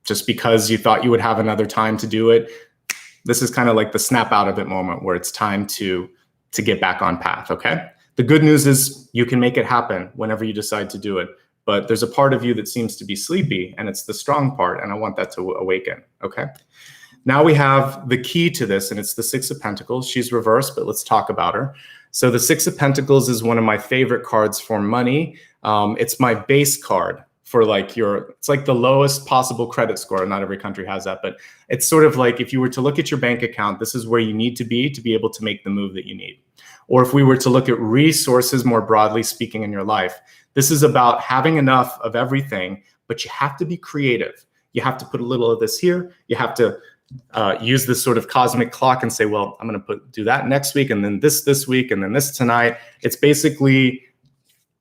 just because you thought you would have another time to do it, this is kind of like the snap out of it moment where it's time to get back on path, okay? The good news is you can make it happen whenever you decide to do it. But there's a part of you that seems to be sleepy, and it's the strong part, and I want that to awaken, okay? Now we have the key to this, and it's the Six of Pentacles. She's reversed, but let's talk about her. So the Six of Pentacles is one of my favorite cards for money. It's my base card for like it's like the lowest possible credit score. Not every country has that, but it's sort of like if you were to look at your bank account, this is where you need to be able to make the move that you need. Or if we were to look at resources more broadly speaking in your life, this is about having enough of everything, but you have to be creative. You have to put a little of this here. You have to use this sort of cosmic clock and say, well, I'm going to do that next week, and then this week, and then this tonight. It's basically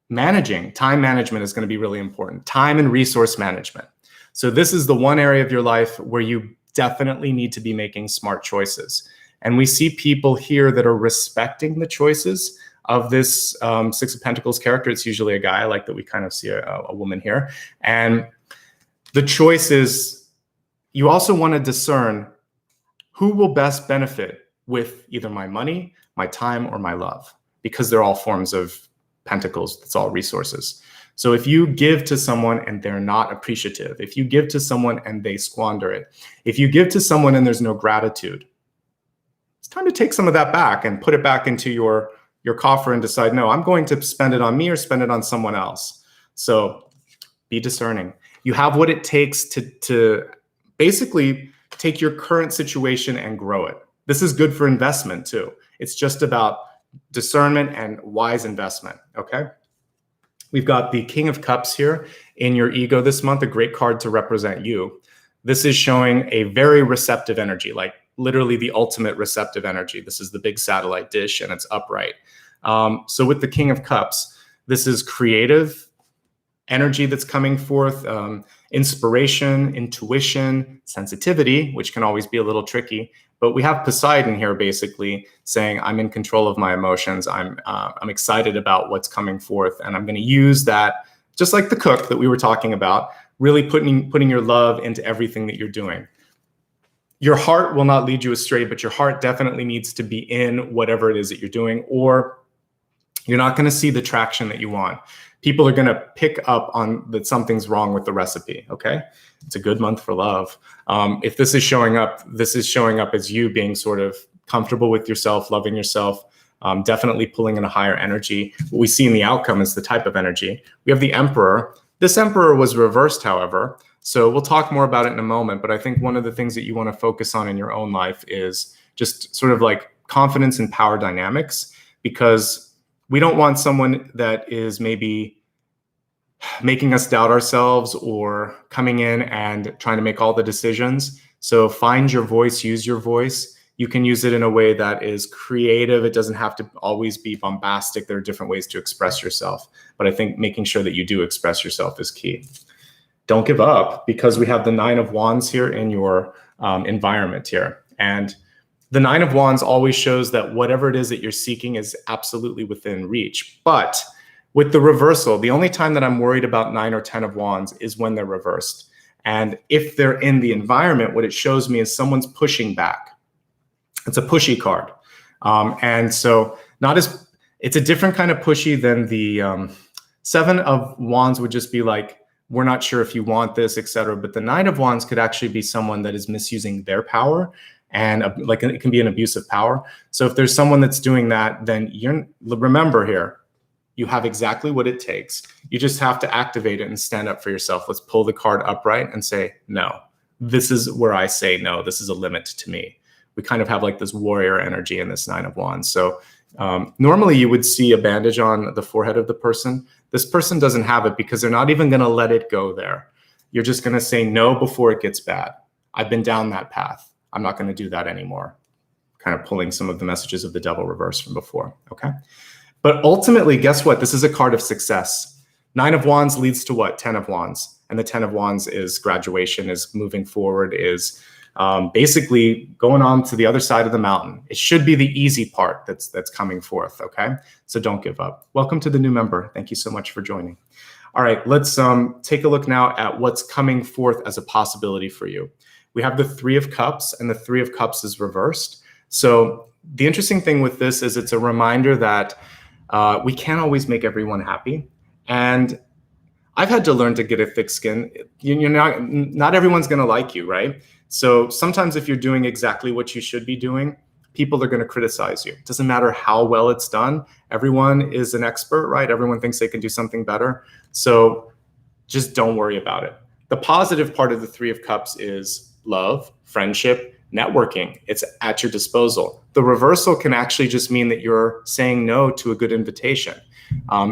managing. Time management is going to be really important. Time and resource management. So this is the one area of your life where you definitely need to be making smart choices. And we see people here that are respecting the choices of this Six of Pentacles character. It's usually a guy. I like that we kind of see a woman here. And the choice is, you also want to discern who will best benefit with either my money, my time, or my love, because they're all forms of pentacles. It's all resources. So if you give to someone and they're not appreciative, if you give to someone and they squander it, if you give to someone and there's no gratitude, it's time to take some of that back and put it back into your coffer and decide, no, I'm going to spend it on me or spend it on someone else. So be discerning. You have what it takes to basically take your current situation and grow it. This is good for investment too. It's just about discernment and wise investment, okay? We've got the King of Cups here in your ego this month, a great card to represent you. This is showing a very receptive energy, like literally the ultimate receptive energy. This is the big satellite dish and it's upright. So with the King of Cups, this is creative energy that's coming forth, inspiration, intuition, sensitivity, which can always be a little tricky. But we have Poseidon here basically saying, I'm in control of my emotions. I'm excited about what's coming forth. And I'm going to use that, just like the cook that we were talking about, really putting your love into everything that you're doing. Your heart will not lead you astray, but your heart definitely needs to be in whatever it is that you're doing, or you're not going to see the traction that you want. People are going to pick up on that something's wrong with the recipe, okay? It's a good month for love. If this is showing up as you being sort of comfortable with yourself, loving yourself, definitely pulling in a higher energy. What we see in the outcome is the type of energy. We have the Emperor. This Emperor was reversed, however, so we'll talk more about it in a moment, but I think one of the things that you want to focus on in your own life is just sort of like confidence and power dynamics, because we don't want someone that is maybe making us doubt ourselves or coming in and trying to make all the decisions. So find your voice, use your voice. You can use it in a way that is creative. It doesn't have to always be bombastic. There are different ways to express yourself, but I think making sure that you do express yourself is key. Don't give up, because we have the Nine of Wands here in your environment here. And the Nine of Wands always shows that whatever it is that you're seeking is absolutely within reach. But with the reversal, the only time that I'm worried about 9 or 10 of Wands is when they're reversed. And if they're in the environment, what it shows me is someone's pushing back. It's a pushy card. And so it's a different kind of pushy than the 7 of Wands would just be like, we're not sure if you want this, etc. But the 9 of Wands could actually be someone that is misusing their power, and like it can be an abuse of power. So if there's someone that's doing that, then remember here, you have exactly what it takes. You just have to activate it and stand up for yourself. Let's pull the card upright and say, no, this is where I say no, this is a limit to me. We kind of have like this warrior energy in this 9 of Wands. So normally you would see a bandage on the forehead of the person. This person doesn't have it because they're not even going to let it go there. You're just going to say no before it gets bad. I've been down that path. I'm not going to do that anymore. Kind of pulling some of the messages of the devil reverse from before, okay? But ultimately, guess what? This is a card of success. 9 of Wands leads to what? 10 of Wands. And the 10 of Wands is graduation, is moving forward, is basically going on to the other side of the mountain. It should be the easy part that's coming forth, okay? So don't give up. Welcome to the new member. Thank you so much for joining. All right, let's take a look now at what's coming forth as a possibility for you. We have the 3 of Cups, and the 3 of Cups is reversed. So the interesting thing with this is it's a reminder that We can't always make everyone happy. And I've had to learn to get a thick skin. You're not everyone's going to like you, right? So sometimes if you're doing exactly what you should be doing, people are going to criticize you. It doesn't matter how well it's done. Everyone is an expert, right? Everyone thinks they can do something better. So just don't worry about it. The positive part of the Three of Cups is love, friendship, networking. It's at your disposal. The reversal can actually just mean that you're saying no to a good invitation.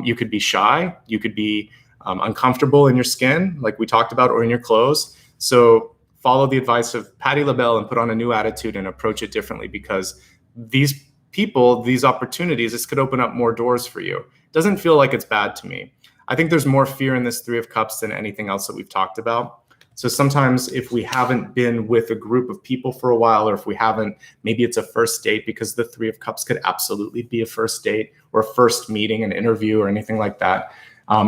You could be shy. You could be uncomfortable in your skin, like we talked about, or in your clothes. So follow the advice of Patti LaBelle and put on a new attitude and approach it differently, because these people, these opportunities, this could open up more doors for you. It doesn't feel like it's bad to me. I think there's more fear in this Three of Cups than anything else that we've talked about. So sometimes if we haven't been with a group of people for a while, or if we haven't, maybe it's a first date, because the Three of Cups could absolutely be a first date or a first meeting, an interview or anything like that.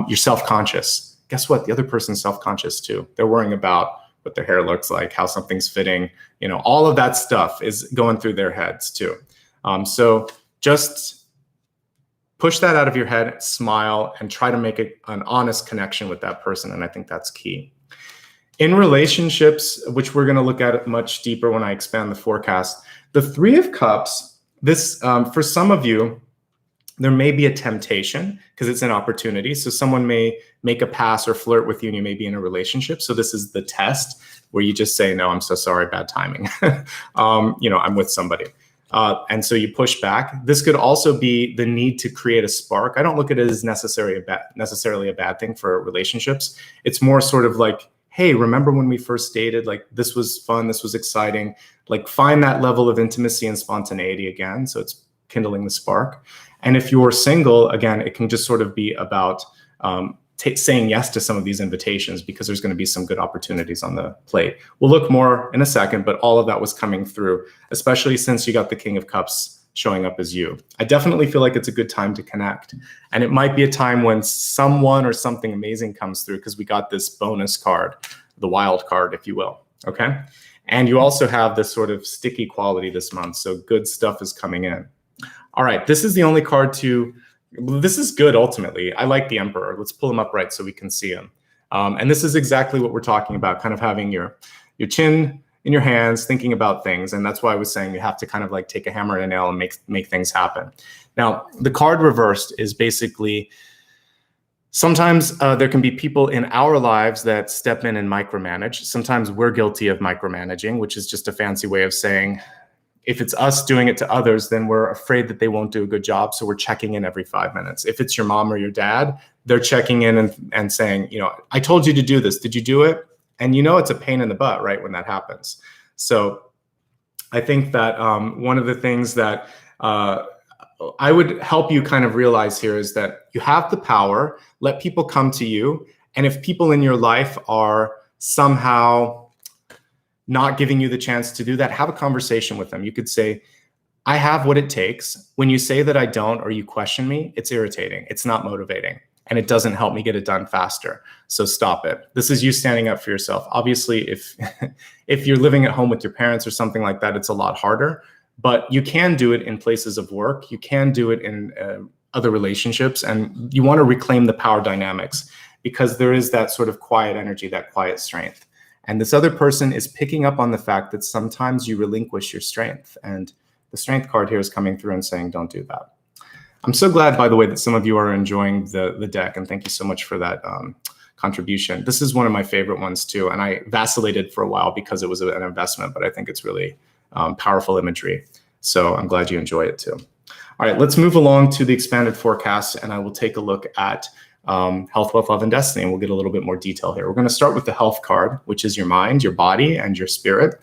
You're self-conscious. Guess what? The other person's self-conscious too. They're worrying about what their hair looks like, how something's fitting, all of that stuff is going through their heads too. So just push that out of your head, smile, and try to make an honest connection with that person. And I think that's key. In relationships, which we're going to look at much deeper when I expand the forecast, the Three of Cups, this, for some of you, there may be a temptation because it's an opportunity. So someone may make a pass or flirt with you and you may be in a relationship. So this is the test where you just say, no, I'm so sorry, bad timing. I'm with somebody. And so you push back. This could also be the need to create a spark. I don't look at it as necessarily a bad thing for relationships. It's more sort of like, hey, remember when we first dated? Like, this was fun, this was exciting. Like, find that level of intimacy and spontaneity again. So it's kindling the spark. And if you're single, again, it can just sort of be about saying yes to some of these invitations, because there's going to be some good opportunities on the plate. We'll look more in a second, but all of that was coming through, especially since you got the King of Cups showing up as you. I definitely feel like it's a good time to connect. And it might be a time when someone or something amazing comes through, because we got this bonus card, the wild card, if you will. Okay. And you also have this sort of sticky quality this month. So good stuff is coming in. All right, this is the only card this is good ultimately. I like the Emperor. Let's pull him up right so we can see him. And this is exactly what we're talking about, kind of having your chin in your hands, thinking about things. And that's why I was saying you have to kind of like take a hammer and a nail and make things happen. Now, the card reversed is basically, sometimes there can be people in our lives that step in and micromanage. Sometimes we're guilty of micromanaging, which is just a fancy way of saying, if it's us doing it to others, then we're afraid that they won't do a good job. So we're checking in every 5 minutes. If it's your mom or your dad, they're checking in and saying, I told you to do this. Did you do it? And it's a pain in the butt, right, when that happens. So I think that one of the things that I would help you kind of realize here is that you have the power. Let people come to you. And if people in your life are somehow not giving you the chance to do that, have a conversation with them. You could say, I have what it takes. When you say that I don't, or you question me, it's irritating. It's not motivating. And it doesn't help me get it done faster. So stop it. This is you standing up for yourself. Obviously, if you're living at home with your parents or something like that, it's a lot harder. But you can do it in places of work. You can do it in other relationships. And you want to reclaim the power dynamics, because there is that sort of quiet energy, that quiet strength. And this other person is picking up on the fact that sometimes you relinquish your strength. And the strength card here is coming through and saying, don't do that. I'm so glad, by the way, that some of you are enjoying the deck. And thank you so much for that contribution. This is one of my favorite ones too. And I vacillated for a while because it was an investment, but I think it's really powerful imagery. So I'm glad you enjoy it too. All right, let's move along to the expanded forecast, and I will take a look at health, wealth, love, and destiny. And we'll get a little bit more detail here. We're going to start with the health card, which is your mind, your body, and your spirit.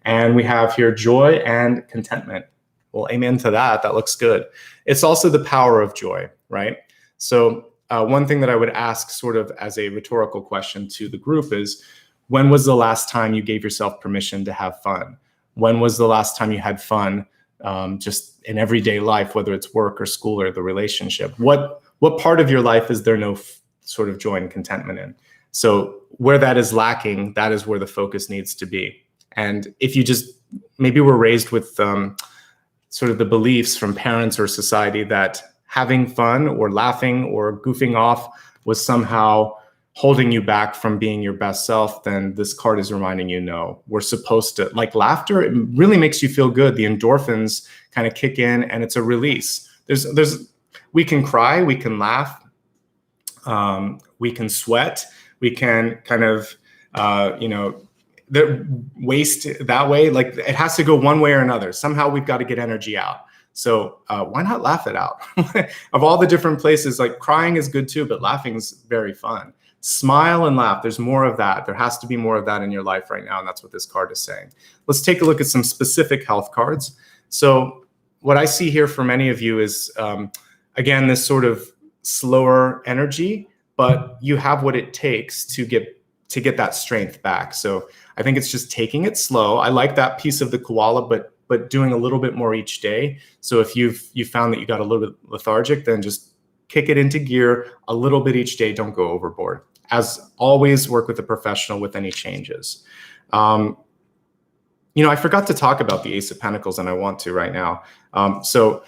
And we have here joy and contentment. Well, amen to that. That looks good. It's also the power of joy, right? So one thing that I would ask sort of as a rhetorical question to the group is, when was the last time you gave yourself permission to have fun? When was the last time you had fun just in everyday life, whether it's work or school or the relationship? What part of your life is there no sort of joy and contentment in? So where that is lacking, that is where the focus needs to be. And if you just maybe were raised with sort of the beliefs from parents or society that having fun or laughing or goofing off was somehow holding you back from being your best self, then this card is reminding you, no, we're supposed to, like laughter, it really makes you feel good. The endorphins kind of kick in and it's a release. We can cry, we can laugh, we can sweat, we can kind of, waste that way. Like it has to go one way or another. Somehow we've got to get energy out. So why not laugh it out? Of all the different places, like crying is good too, but laughing is very fun. Smile and laugh. There's more of that. There has to be more of that in your life right now. And that's what this card is saying. Let's take a look at some specific health cards. So what I see here for many of you is, again, this sort of slower energy, but you have what it takes to get that strength back. So I think it's just taking it slow. I like that piece of the koala, but doing a little bit more each day. So if you found that you got a little bit lethargic, then just kick it into gear a little bit each day. Don't go overboard. As always, work with a professional with any changes. I forgot to talk about the Ace of Pentacles, and I want to right now. So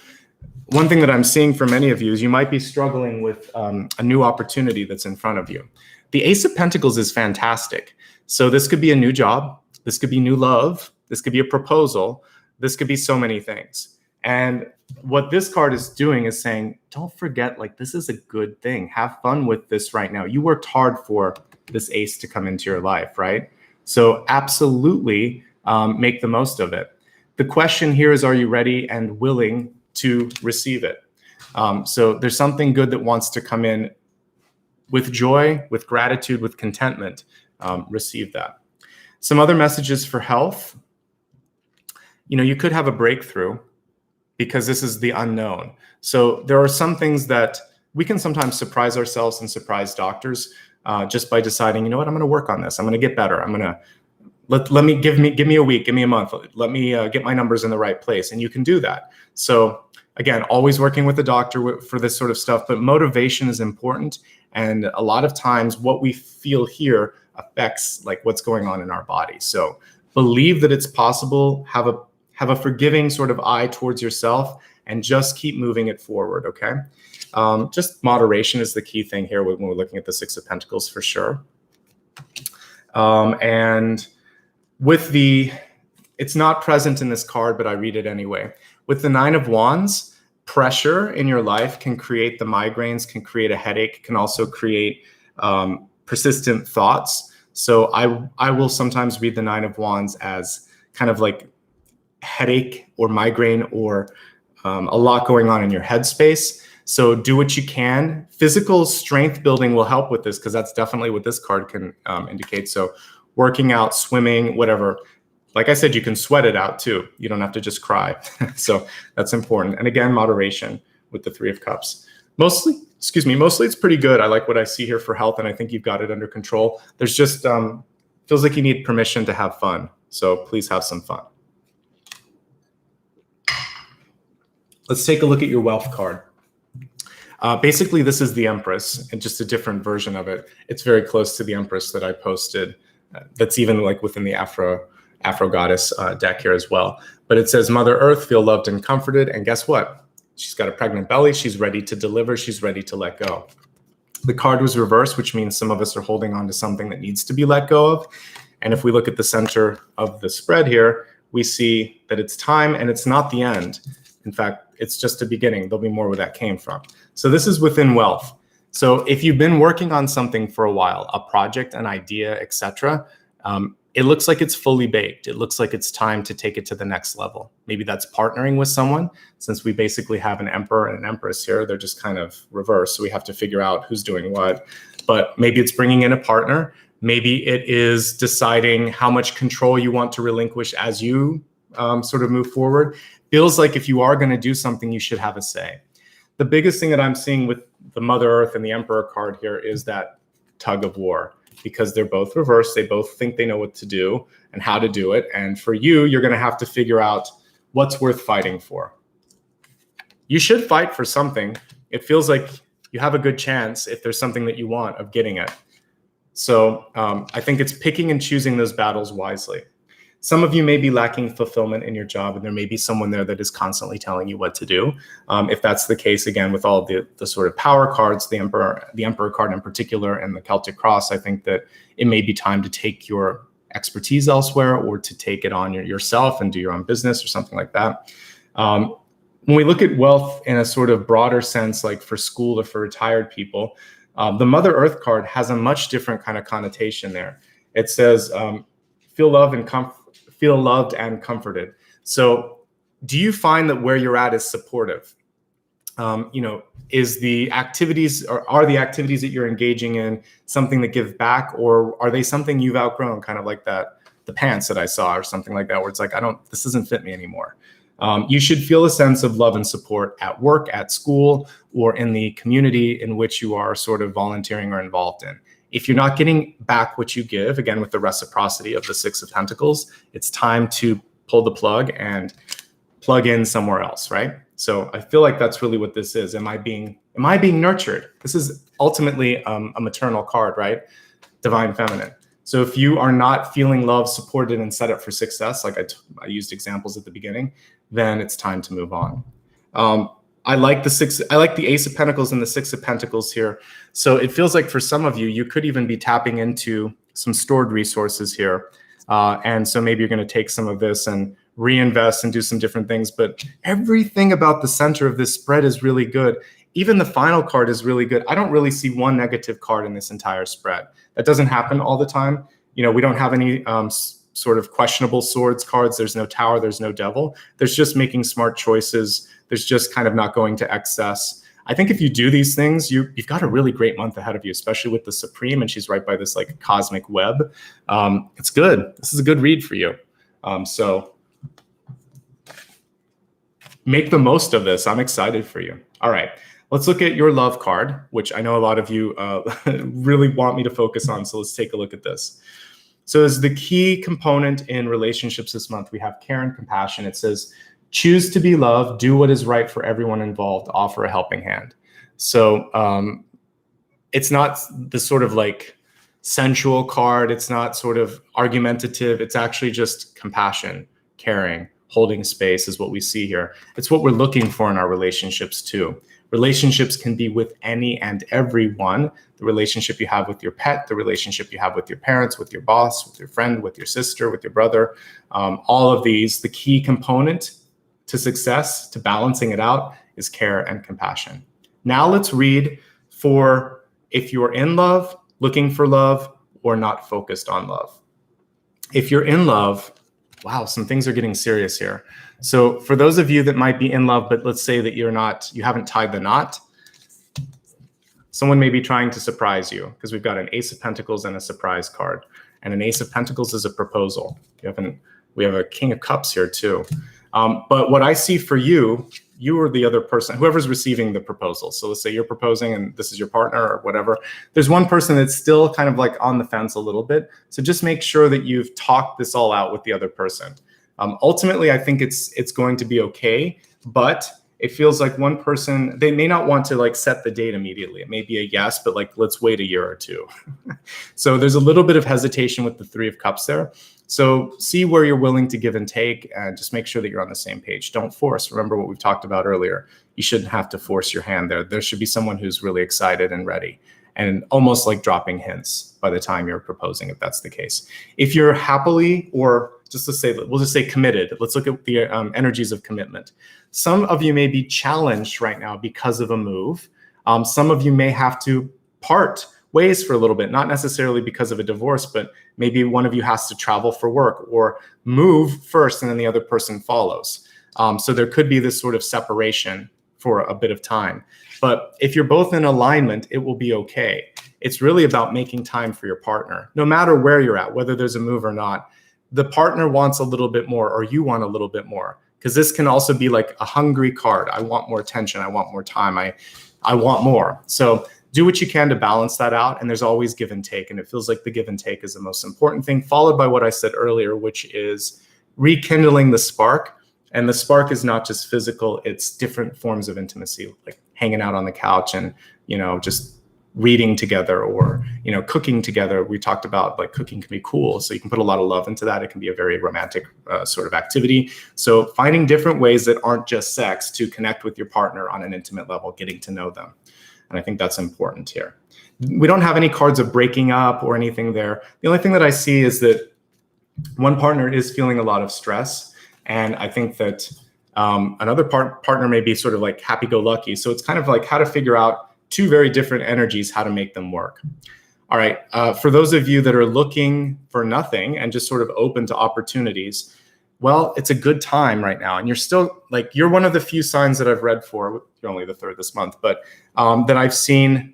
one thing that I'm seeing for many of you is you might be struggling with a new opportunity that's in front of you. The Ace of Pentacles is fantastic. So this could be a new job. This could be new love. This could be a proposal. This could be so many things. And what this card is doing is saying, don't forget, like, this is a good thing. Have fun with this right now. You worked hard for this ace to come into your life, right? So absolutely make the most of it. The question here is, are you ready and willing to receive it? So there's something good that wants to come in with joy, with gratitude, with contentment. Receive that. Some other messages for health. You could have a breakthrough because this is the unknown. So there are some things that we can sometimes surprise ourselves and surprise doctors just by deciding, you know what, I'm going to work on this. I'm going to get better. I'm going to give me a week, give me a month. Let me get my numbers in the right place. And you can do that. So again, always working with the doctor for this sort of stuff, but motivation is important. And a lot of times what we feel here affects like what's going on in our body. So believe that it's possible, have a forgiving sort of eye towards yourself, and just keep moving it forward, okay? Just moderation is the key thing here when we're looking at the Six of Pentacles for sure. And with it's not present in this card, but I read it anyway. With the Nine of Wands, pressure in your life can create the migraines, can create a headache, can also create persistent thoughts. So I will sometimes read the Nine of Wands as kind of like headache or migraine or a lot going on in your headspace. So do what you can. Physical strength building will help with this because that's definitely what this card can indicate. So working out, swimming, whatever. Like I said, you can sweat it out too. You don't have to just cry. So that's important. And again, moderation with the Three of Cups. Mostly it's pretty good. I like what I see here for health, and I think you've got it under control. There's just feels like you need permission to have fun. So please have some fun. Let's take a look at your wealth card. Basically, this is the Empress and just a different version of it. It's very close to the Empress that I posted. That's even like within the Afro Goddess deck here as well. But it says, Mother Earth, feel loved and comforted. And guess what? She's got a pregnant belly. She's ready to deliver. She's ready to let go. The card was reversed, which means some of us are holding on to something that needs to be let go of. And if we look at the center of the spread here, we see that it's time and it's not the end. In fact, it's just a beginning. There'll be more where that came from. So this is within wealth. So if you've been working on something for a while, a project, an idea, etc., it looks like it's fully baked. It looks like it's time to take it to the next level. Maybe that's partnering with someone. Since we basically have an emperor and an empress here, they're just kind of reversed. So we have to figure out who's doing what. But maybe it's bringing in a partner. Maybe it is deciding how much control you want to relinquish as you sort of move forward. Feels like if you are going to do something, you should have a say. The biggest thing that I'm seeing with the Mother Earth and the Emperor card here is that tug of war, because they're both reversed. They both think they know what to do and how to do it. And for you, you're going to have to figure out what's worth fighting for. You should fight for something. It feels like you have a good chance, if there's something that you want, of getting it. So I think it's picking and choosing those battles wisely. Some of you may be lacking fulfillment in your job, and there may be someone there that is constantly telling you what to do. If that's the case, again, with all the sort of power cards, the Emperor card in particular, and the Celtic Cross, I think that it may be time to take your expertise elsewhere, or to take it on yourself and do your own business or something like that. When we look at wealth in a sort of broader sense, like for school or for retired people, the Mother Earth card has a much different kind of connotation there. It says, feel loved and comforted. So do you find that where you're at is supportive? Is the activities, or are the activities that you're engaging in something that give back, or are they something you've outgrown, kind of like the pants that I saw or something like that, where it's like, this doesn't fit me anymore. You should feel a sense of love and support at work, at school, or in the community in which you are sort of volunteering or involved in. If you're not getting back what you give, again, with the reciprocity of the Six of Pentacles, it's time to pull the plug and plug in somewhere else, right? So I feel like that's really what this is. Am I being nurtured? This is ultimately a maternal card, right? Divine Feminine. So if you are not feeling loved, supported, and set up for success, like I used examples at the beginning, then it's time to move on. I like the Ace of Pentacles and the Six of Pentacles here. So it feels like for some of you, you could even be tapping into some stored resources here. And so maybe you're going to take some of this and reinvest and do some different things. But everything about the center of this spread is really good. Even the final card is really good. I don't really see one negative card in this entire spread. That doesn't happen all the time. We don't have any sort of questionable swords cards. There's no Tower, there's no Devil. There's just making smart choices. There's just kind of not going to excess. I think if you do these things, you've got a really great month ahead of you, especially with the Supreme, and she's right by this like cosmic web. It's good. This is a good read for you. So make the most of this. I'm excited for you. All right, let's look at your love card, which I know a lot of you really want me to focus on. So let's take a look at this. So as the key component in relationships this month, we have care and compassion. It says, choose to be loved, do what is right for everyone involved, offer a helping hand. So it's not the sort of like sensual card. It's not sort of argumentative. It's actually just compassion, caring, holding space is what we see here. It's what we're looking for in our relationships too. Relationships can be with any and everyone. The relationship you have with your pet, the relationship you have with your parents, with your boss, with your friend, with your sister, with your brother, all of these, the key component to success, to balancing it out, is care and compassion. Now let's read for if you're in love, looking for love, or not focused on love. If you're in love, wow, some things are getting serious here. So for those of you that might be in love, but let's say that you haven't tied the knot, someone may be trying to surprise you, because we've got an Ace of Pentacles and a surprise card. And an Ace of Pentacles is a proposal. We have a King of Cups here too. But what I see for you, you are the other person, whoever's receiving the proposal. So let's say you're proposing and this is your partner or whatever. There's one person that's still kind of like on the fence a little bit. So just make sure that you've talked this all out with the other person. Ultimately, I think it's going to be okay, but it feels like one person, they may not want to like set the date immediately. It may be a yes, but like, let's wait a year or two. So there's a little bit of hesitation with the Three of Cups there. So see where you're willing to give and take, and just make sure that you're on the same page. Don't force. Remember what we've talked about earlier. You shouldn't have to force your hand there. There should be someone who's really excited and ready, and almost like dropping hints by the time you're proposing, if that's the case. If you're happily, or we'll just say committed. Let's look at the energies of commitment. Some of you may be challenged right now because of a move. Some of you may have to part ways for a little bit, not necessarily because of a divorce, but maybe one of you has to travel for work or move first and then the other person follows. So there could be this sort of separation for a bit of time. But if you're both in alignment, it will be okay. It's really about making time for your partner, no matter where you're at, whether there's a move or not. The partner wants a little bit more, or you want a little bit more, because this can also be like a hungry card. I want more attention. I want more time. I want more. So do what you can to balance that out. And there's always give and take. And it feels like the give and take is the most important thing, followed by what I said earlier, which is rekindling the spark. And the spark is not just physical, it's different forms of intimacy, like hanging out on the couch and, just reading together or, cooking together. We talked about like cooking can be cool. So you can put a lot of love into that. It can be a very romantic sort of activity. So finding different ways that aren't just sex to connect with your partner on an intimate level, getting to know them. And I think that's important here. We don't have any cards of breaking up or anything there. The only thing that I see is that one partner is feeling a lot of stress. And I think that another partner may be sort of like happy-go-lucky. So it's kind of like how to figure out two very different energies, how to make them work. All right, for those of you that are looking for nothing and just sort of open to opportunities, well, it's a good time right now. And you're still like, you're one of the few signs that I've read for, you're only the third this month, but that I've seen,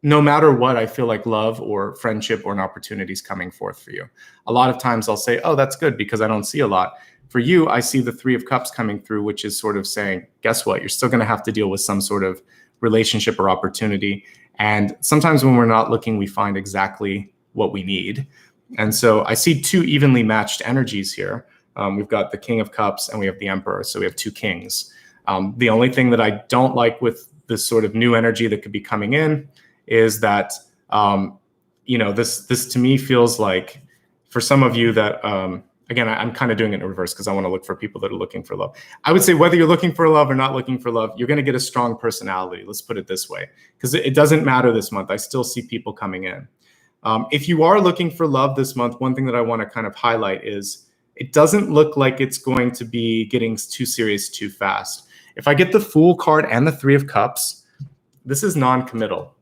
no matter what, I feel like love or friendship or an opportunity is coming forth for you. A lot of times I'll say, oh, that's good because I don't see a lot. For you, I see the Three of Cups coming through, which is sort of saying, guess what? You're still going to have to deal with some sort of relationship or opportunity. And sometimes when we're not looking, we find exactly what we need. And so I see two evenly matched energies here. We've got the King of Cups and we have the Emperor. So we have two kings. The only thing that I don't like with this sort of new energy that could be coming in is that, this to me feels like for some of you that, again, I'm kind of doing it in reverse because I want to look for people that are looking for love. I would say whether you're looking for love or not looking for love, you're going to get a strong personality. Let's put it this way, because it doesn't matter this month. I still see people coming in. If you are looking for love this month, one thing that I want to kind of highlight is it doesn't look like it's going to be getting too serious too fast. If I get the Fool card and the Three of Cups, this is non-committal.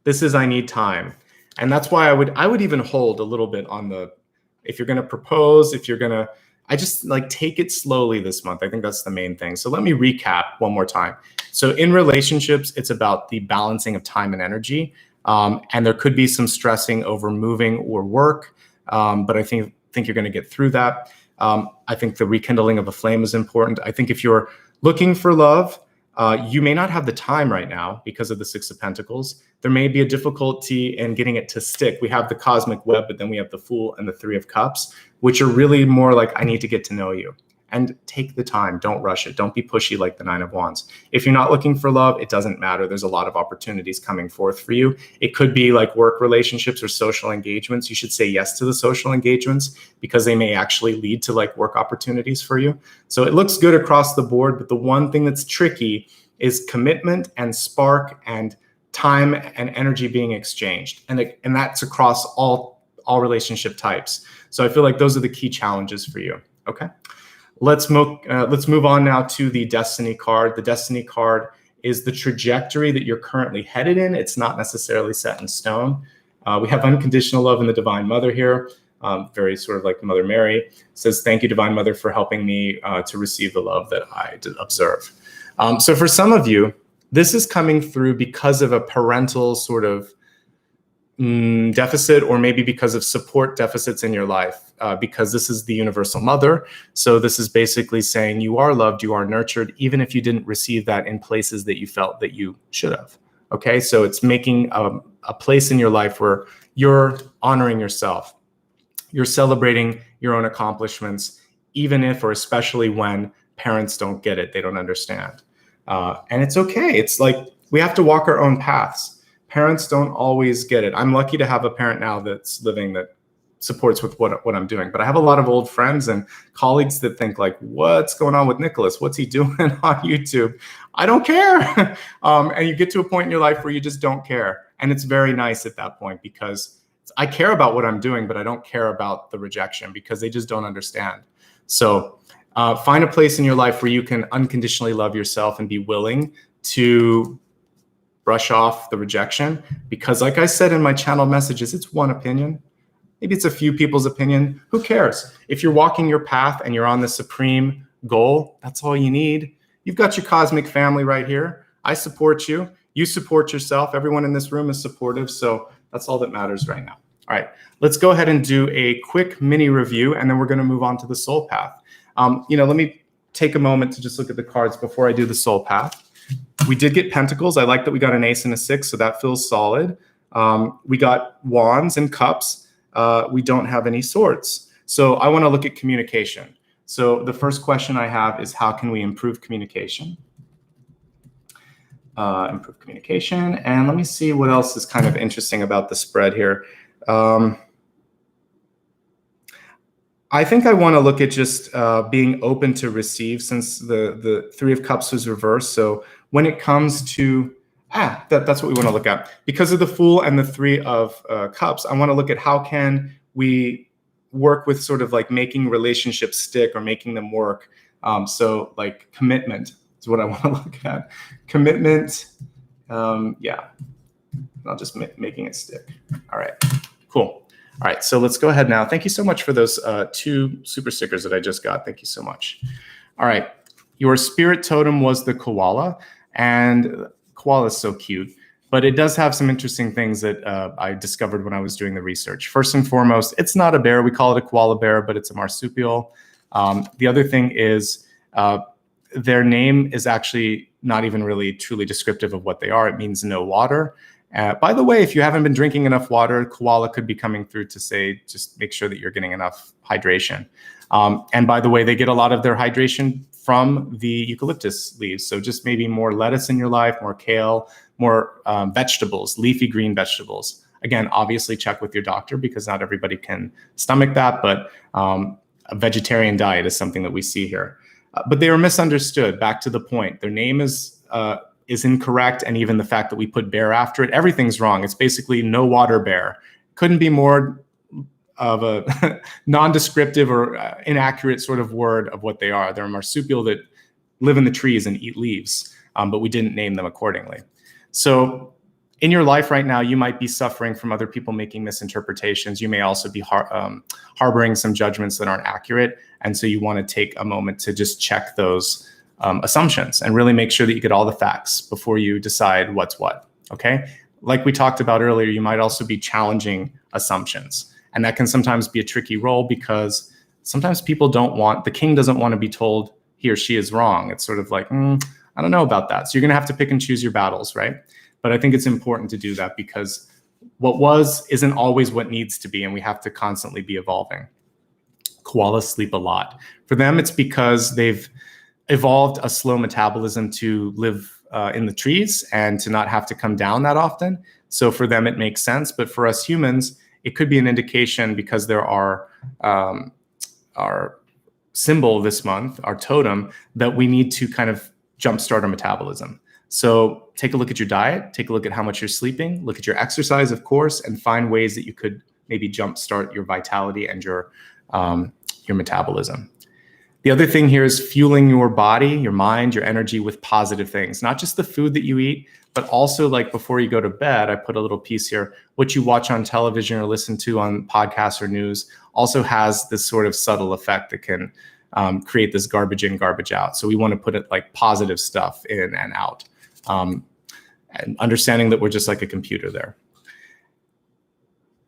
This is I need time. And that's why I would even hold a little bit on the, if you're going to propose, if you're going to, I just like take it slowly this month. I think that's the main thing. So let me recap one more time. So in relationships, it's about the balancing of time and energy. And there could be some stressing over moving or work. But I think you're going to get through that. I think the rekindling of a flame is important. I think if you're looking for love, you may not have the time right now because of the Six of Pentacles. There may be a difficulty in getting it to stick. We have the cosmic web, but then we have the Fool and the Three of Cups, which are really more like, I need to get to know you. And take the time. Don't rush it. Don't be pushy like the Nine of Wands. If you're not looking for love, it doesn't matter. There's a lot of opportunities coming forth for you. It could be like work relationships or social engagements. You should say yes to the social engagements because they may actually lead to like work opportunities for you. So it looks good across the board, but the one thing that's tricky is commitment and spark and time and energy being exchanged. And that's across all relationship types. So I feel like those are the key challenges for you. Okay. Let's move on now to the Destiny card. The Destiny card is the trajectory that you're currently headed in. It's not necessarily set in stone. We have unconditional love in the Divine Mother here, very sort of like Mother Mary. It says, thank you, Divine Mother, for helping me to receive the love that I did observe. So for some of you, this is coming through because of a parental sort of deficit, or maybe because of support deficits in your life, because this is the universal mother. So this is basically saying you are loved, you are nurtured, even if you didn't receive that in places that you felt that you should have. Okay, so it's making a place in your life where you're honoring yourself. You're celebrating your own accomplishments, even if or especially when parents don't get it, they don't understand. And it's okay. It's like we have to walk our own paths. Parents don't always get it. I'm lucky to have a parent now that's living that supports with what I'm doing. But I have a lot of old friends and colleagues that think like, what's going on with Nicholas? What's he doing on YouTube? I don't care. And you get to a point in your life where you just don't care. And it's very nice at that point because I care about what I'm doing, but I don't care about the rejection because they just don't understand. So find a place in your life where you can unconditionally love yourself and be willing to brush off the rejection, because like I said in my channel messages, it's one opinion. Maybe it's a few people's opinion. Who cares? If you're walking your path and you're on the supreme goal, that's all you need. You've got your cosmic family right here. I support you. You support yourself. Everyone in this room is supportive. So that's all that matters right now. All right, let's go ahead and do a quick mini review, and then we're going to move on to the soul path. Let me take a moment to just look at the cards before I do the soul path. We did get Pentacles. I like that we got an Ace and a Six, so that feels solid. We got Wands and Cups. We don't have any Swords. So I want to look at communication. So the first question I have is, how can we improve communication? improve communication. And let me see what else is kind of interesting about the spread here. I think I want to look at just being open to receive, since the Three of Cups was reversed. So when it comes to, that's what we want to look at. Because of the Fool and the Three of Cups, I want to look at how can we work with sort of like making relationships stick or making them work. So like commitment is what I want to look at. Commitment, yeah, not just making it stick. All right, cool. All right, so let's go ahead now. Thank you so much for those 2 super stickers that I just got. Thank you so much. All right, your spirit totem was the koala, and koala is so cute, but it does have some interesting things that I discovered when I was doing the research. First and foremost, it's not a bear. We call it a koala bear, but it's a marsupial. The other thing is their name is actually not even really truly descriptive of what they are. It means no water. By the way, if you haven't been drinking enough water, koala could be coming through to say, just make sure that you're getting enough hydration. And by the way, they get a lot of their hydration from the eucalyptus leaves. So just maybe more lettuce in your life, more kale, more vegetables, leafy green vegetables. Again, obviously check with your doctor because not everybody can stomach that, but a vegetarian diet is something that we see here. But they were misunderstood. Back to the point, their name is incorrect, and even the fact that we put bear after it, everything's wrong. It's basically no water bear. Couldn't be more of a non-descriptive or inaccurate sort of word of what they are. They're a marsupial that live in the trees and eat leaves, but we didn't name them accordingly. So in your life right now, you might be suffering from other people making misinterpretations. You may also be harboring some judgments that aren't accurate. And so you want to take a moment to just check those assumptions and really make sure that you get all the facts before you decide what's what, okay? Like we talked about earlier, you might also be challenging assumptions. And that can sometimes be a tricky role because sometimes people the king doesn't want to be told he or she is wrong. It's sort of like, I don't know about that. So you're going to have to pick and choose your battles, right? But I think it's important to do that because what was isn't always what needs to be, and we have to constantly be evolving. Koalas sleep a lot. For them, it's because they've evolved a slow metabolism to live in the trees and to not have to come down that often. So for them, it makes sense. But for us humans, it could be an indication because there are our symbol this month, our totem, that we need to kind of jumpstart our metabolism. So take a look at your diet, take a look at how much you're sleeping, look at your exercise, of course, and find ways that you could maybe jumpstart your vitality and your metabolism. The other thing here is fueling your body, your mind, your energy with positive things, not just the food that you eat, but also like before you go to bed, I put a little piece here, what you watch on television or listen to on podcasts or news also has this sort of subtle effect that can create this garbage in, garbage out. So we want to put it like positive stuff in and out. And understanding that we're just like a computer there.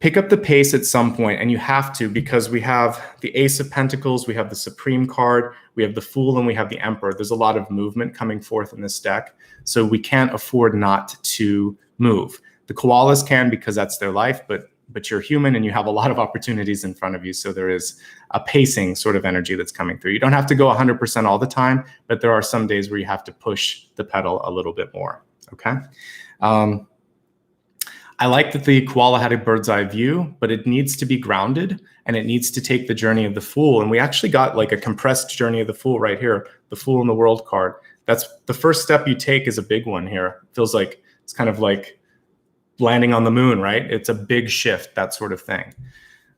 Pick up the pace at some point, and you have to, because we have the Ace of Pentacles, we have the Supreme card, we have the Fool, and we have the Emperor. There's a lot of movement coming forth in this deck, so we can't afford not to move. The koalas can because that's their life, but you're human and you have a lot of opportunities in front of you, so there is a pacing sort of energy that's coming through. You don't have to go 100% all the time, but there are some days where you have to push the pedal a little bit more, okay? I like that the koala had a bird's eye view, but it needs to be grounded and it needs to take the journey of the Fool. And we actually got like a compressed journey of the Fool right here, the Fool in the World card. That's the first step you take is a big one here. It feels like it's kind of like landing on the moon, right? It's a big shift, that sort of thing.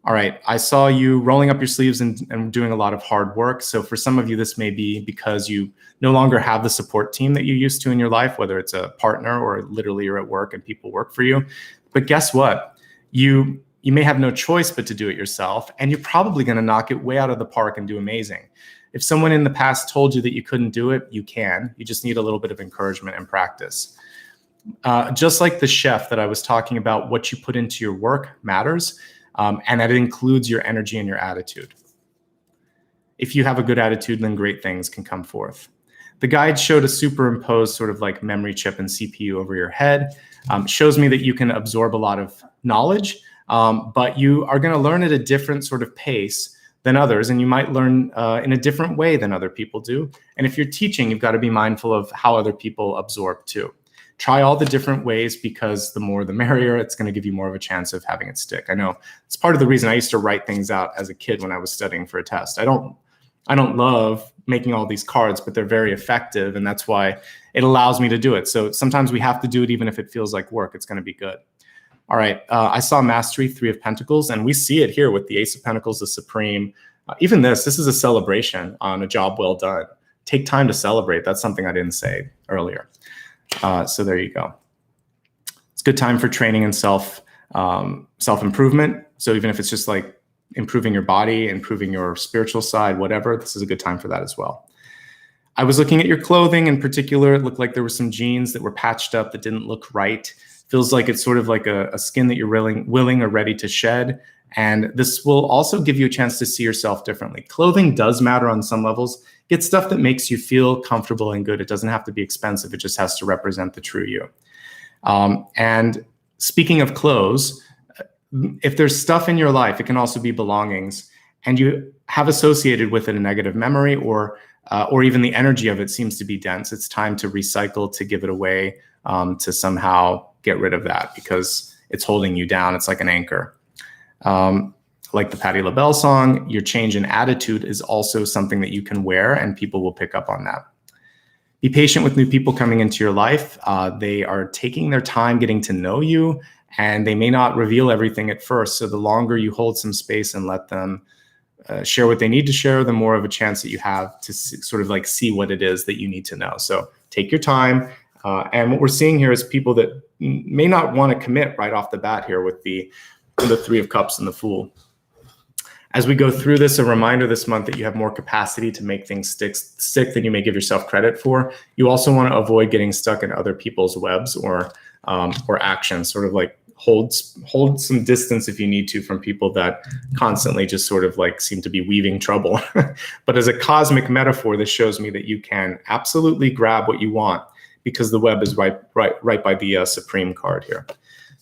All right, I saw you rolling up your sleeves and doing a lot of hard work. So for some of you, this may be because you no longer have the support team that you used to in your life, whether it's a partner or literally you're at work and people work for you. But guess what? You may have no choice but to do it yourself, and you're probably going to knock it way out of the park and do amazing. If someone in the past told you that you couldn't do it, you can. You just need a little bit of encouragement and practice. Just like the chef that I was talking about, what you put into your work matters. And that includes your energy and your attitude. If you have a good attitude, then great things can come forth. The guide showed a superimposed sort of like memory chip and CPU over your head. Shows me that you can absorb a lot of knowledge, but you are going to learn at a different sort of pace than others, and you might learn in a different way than other people do. And if you're teaching, you've got to be mindful of how other people absorb too. try all the different ways, because the more the merrier. It's going to give you more of a chance of having it stick. I know it's part of the reason I used to write things out as a kid when I was studying for a test. I don't love making all these cards, but they're very effective, and that's why it allows me to do it. So sometimes we have to do it even if it feels like work. It's going to be good. All right, I saw Mastery, 3 of Pentacles, and we see it here with the Ace of Pentacles, the Supreme. Even this is a celebration on a job well done. Take time to celebrate. That's something I didn't say earlier. So there you go. It's a good time for training and self-improvement. So even if it's just like improving your body, improving your spiritual side, whatever, this is a good time for that as well. I was looking at your clothing in particular. It looked like there were some jeans that were patched up that didn't look right. Feels like it's sort of like a skin that you're willing or ready to shed. And this will also give you a chance to see yourself differently. Clothing does matter on some levels. Get stuff that makes you feel comfortable and good. It doesn't have to be expensive. It just has to represent the true you. And speaking of clothes, if there's stuff in your life, it can also be belongings, and you have associated with it a negative memory, or even the energy of it seems to be dense. It's time to recycle, to give it away, to somehow get rid of that, because it's holding you down. It's like an anchor. Like the Patti LaBelle song, your change in attitude is also something that you can wear, and people will pick up on that. Be patient with new people coming into your life. They are taking their time getting to know you, and they may not reveal everything at first. So the longer you hold some space and let them share what they need to share, the more of a chance that you have to sort of like see what it is that you need to know. So take your time. And what we're seeing here is people that may not want to commit right off the bat here with the 3 of Cups and the Fool. As we go through this, a reminder this month that you have more capacity to make things stick than you may give yourself credit for. You also want to avoid getting stuck in other people's webs or actions. Sort of like hold some distance if you need to from people that constantly just sort of like seem to be weaving trouble. But as a cosmic metaphor, this shows me that you can absolutely grab what you want, because the web is right by the Supreme card here.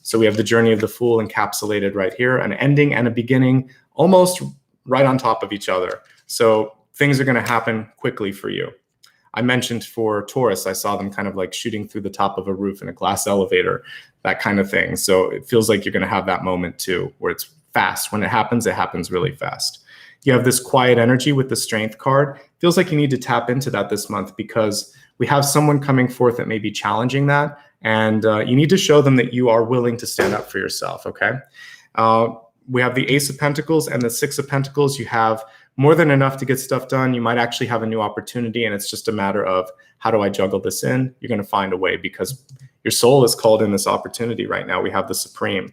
So we have the journey of the Fool encapsulated right here, an ending and a beginning almost right on top of each other. So things are going to happen quickly for you. I mentioned for Taurus, I saw them kind of like shooting through the top of a roof in a glass elevator, that kind of thing. So it feels like you're going to have that moment too, where it's fast. When it happens really fast. You have this quiet energy with the Strength card. Feels like you need to tap into that this month, because we have someone coming forth that may be challenging that. And you need to show them that you are willing to stand up for yourself, okay? We have the Ace of Pentacles and the 6 of Pentacles. You have more than enough to get stuff done. You might actually have a new opportunity, and it's just a matter of, how do I juggle this in? You're going to find a way, because your soul is called in this opportunity right now. We have the Supreme.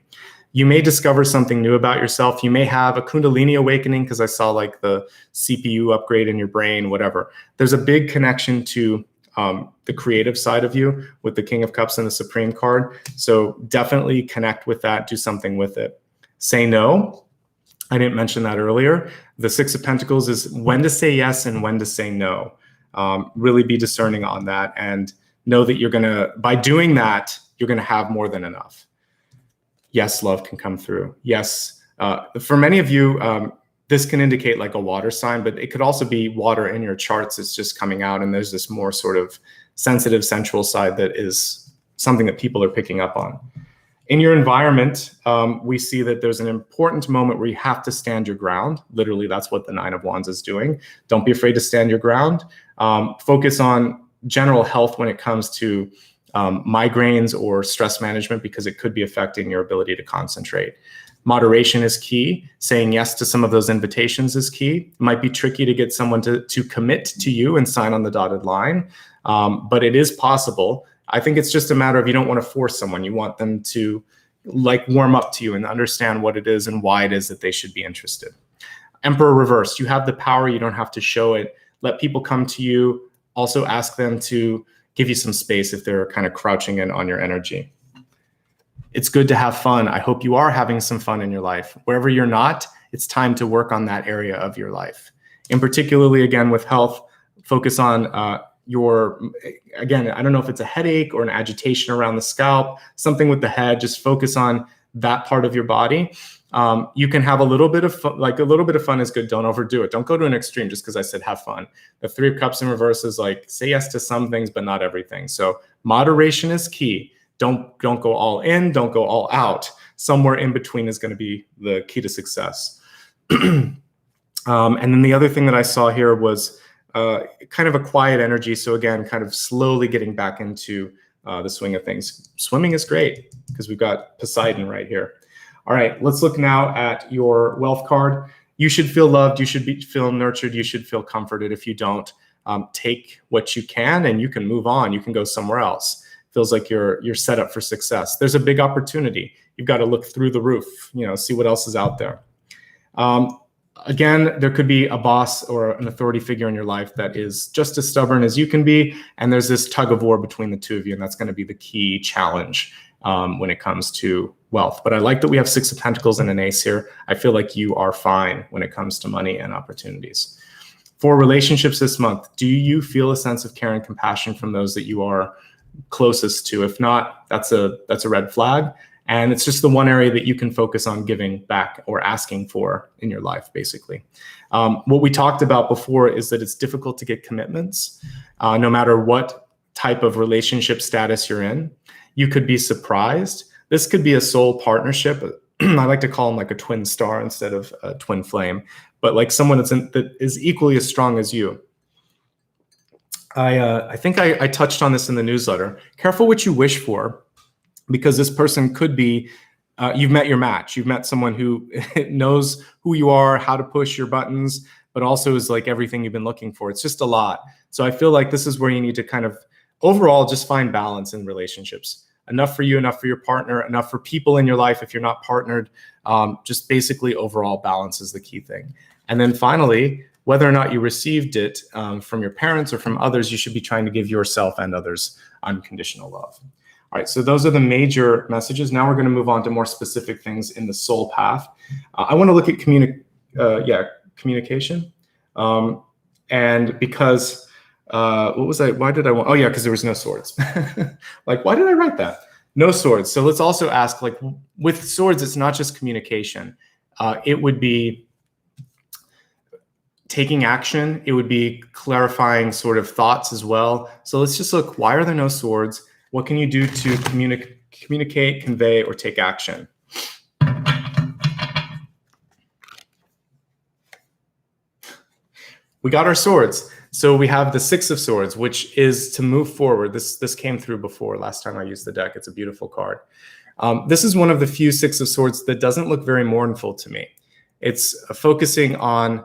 You may discover something new about yourself. You may have a Kundalini awakening, because I saw like the CPU upgrade in your brain, whatever. There's a big connection to the creative side of you with the King of Cups and the Supreme card. So definitely connect with that. Do something with it. Say no. I didn't mention that earlier. The 6 of Pentacles is when to say yes and when to say no. Really be discerning on that, and know that by doing that, you're going to have more than enough. Yes, love can come through. Yes. For many of you, this can indicate like a water sign, but it could also be water in your charts. It's just coming out, and there's this more sort of sensitive, sensual side that is something that people are picking up on. In your environment, we see that there's an important moment where you have to stand your ground. Literally, that's what the 9 of Wands is doing. Don't be afraid to stand your ground. Focus on general health when it comes to migraines or stress management, because it could be affecting your ability to concentrate. Moderation is key. Saying yes to some of those invitations is key. It might be tricky to get someone to commit to you and sign on the dotted line, but it is possible. I think it's just a matter of, you don't want to force someone. You want them to like warm up to you and understand what it is and why it is that they should be interested. Emperor reversed. You have the power. You don't have to show it. Let people come to you. Also ask them to give you some space if they're kind of crouching in on your energy. It's good to have fun. I hope you are having some fun in your life. Wherever you're not, it's time to work on that area of your life. In particularly, again, with health, focus on again, I don't know if it's a headache or an agitation around the scalp, something with the head. Just focus on that part of your body. You can have a little bit of fun, like a little bit of fun is good. Don't overdo it. Don't go to an extreme just because I said have fun. The 3 of Cups in reverse is like, say yes to some things, but not everything. So Moderation is key. Don't go all in, don't go all out. Somewhere in between is going to be the key to success. And then the other thing that I saw here was kind of a quiet energy. So again, kind of slowly getting back into the swing of things. Swimming is great because we've got Poseidon right here. All right, let's look now at your wealth card. You should feel loved. You should feel nurtured. You should feel comforted. If you don't, take what you can and you can move on. You can go somewhere else. Feels like you're set up for success. There's a big opportunity. You've got to look through the roof, see what else is out there. Again, there could be a boss or an authority figure in your life that is just as stubborn as you can be. And there's this tug of war between the two of you. And that's going to be the key challenge when it comes to wealth. But I like that we have 6 of Pentacles and an ace here. I feel like you are fine when it comes to money and opportunities. For relationships this month, do you feel a sense of care and compassion from those that you are closest to? If not, that's a red flag. And it's just the one area that you can focus on giving back or asking for in your life, basically. What we talked about before is that it's difficult to get commitments, no matter what type of relationship status you're in. You could be surprised. This could be a soul partnership. I like to call them like a twin star instead of a twin flame, but like someone that is equally as strong as you. I think I touched on this in the newsletter. Careful what you wish for, because this person could be, you've met your match. You've met someone who knows who you are, how to push your buttons, but also is like everything you've been looking for. It's just a lot. So I feel like this is where you need to kind of overall just find balance in relationships. Enough for you, enough for your partner, enough for people in your life if you're not partnered. Just basically overall balance is the key thing. And then finally, whether or not you received it from your parents or from others, you should be trying to give yourself and others unconditional love. All right, so those are the major messages. Now we're going to move on to more specific things in the soul path. I want to look at communication. And because, what was I, why did I want, oh yeah, because there was no swords. Like, why did I write that? No swords. So let's also ask, like, with swords, it's not just communication. It would be taking action. It would be clarifying sort of thoughts as well. So let's just look, why are there no swords? What can you do to communicate, convey, or take action? We got our swords. So we have the 6 of Swords, which is to move forward. This came through before last time I used the deck. It's a beautiful card. This is one of the few 6 of Swords that doesn't look very mournful to me. It's focusing on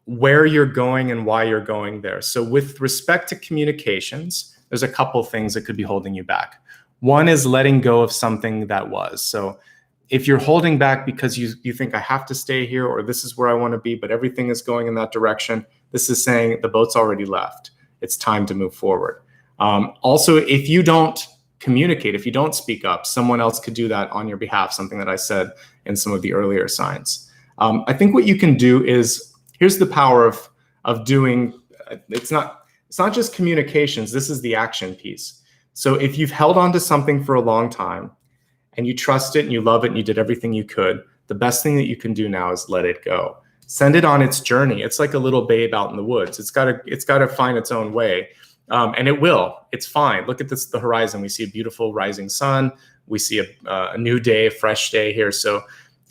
where you're going and why you're going there. So with respect to communications, there's a couple things that could be holding you back. One is letting go of something that was. So if you're holding back because you think I have to stay here or this is where I want to be, but everything is going in that direction, this is saying the boat's already left. It's time to move forward. Also, if you don't communicate, if you don't speak up, someone else could do that on your behalf, something that I said in some of the earlier signs. I think what you can do is, here's the power of doing, it's not just communications, this is the action piece. So if you've held on to something for a long time and you trust it and you love it and you did everything you could, the best thing that you can do now is let it go. Send it on its journey. It's like a little babe out in the woods. It's got to find its own way. And it will. It's fine. Look at the horizon. We see a beautiful rising sun. We see a new day, a fresh day here. So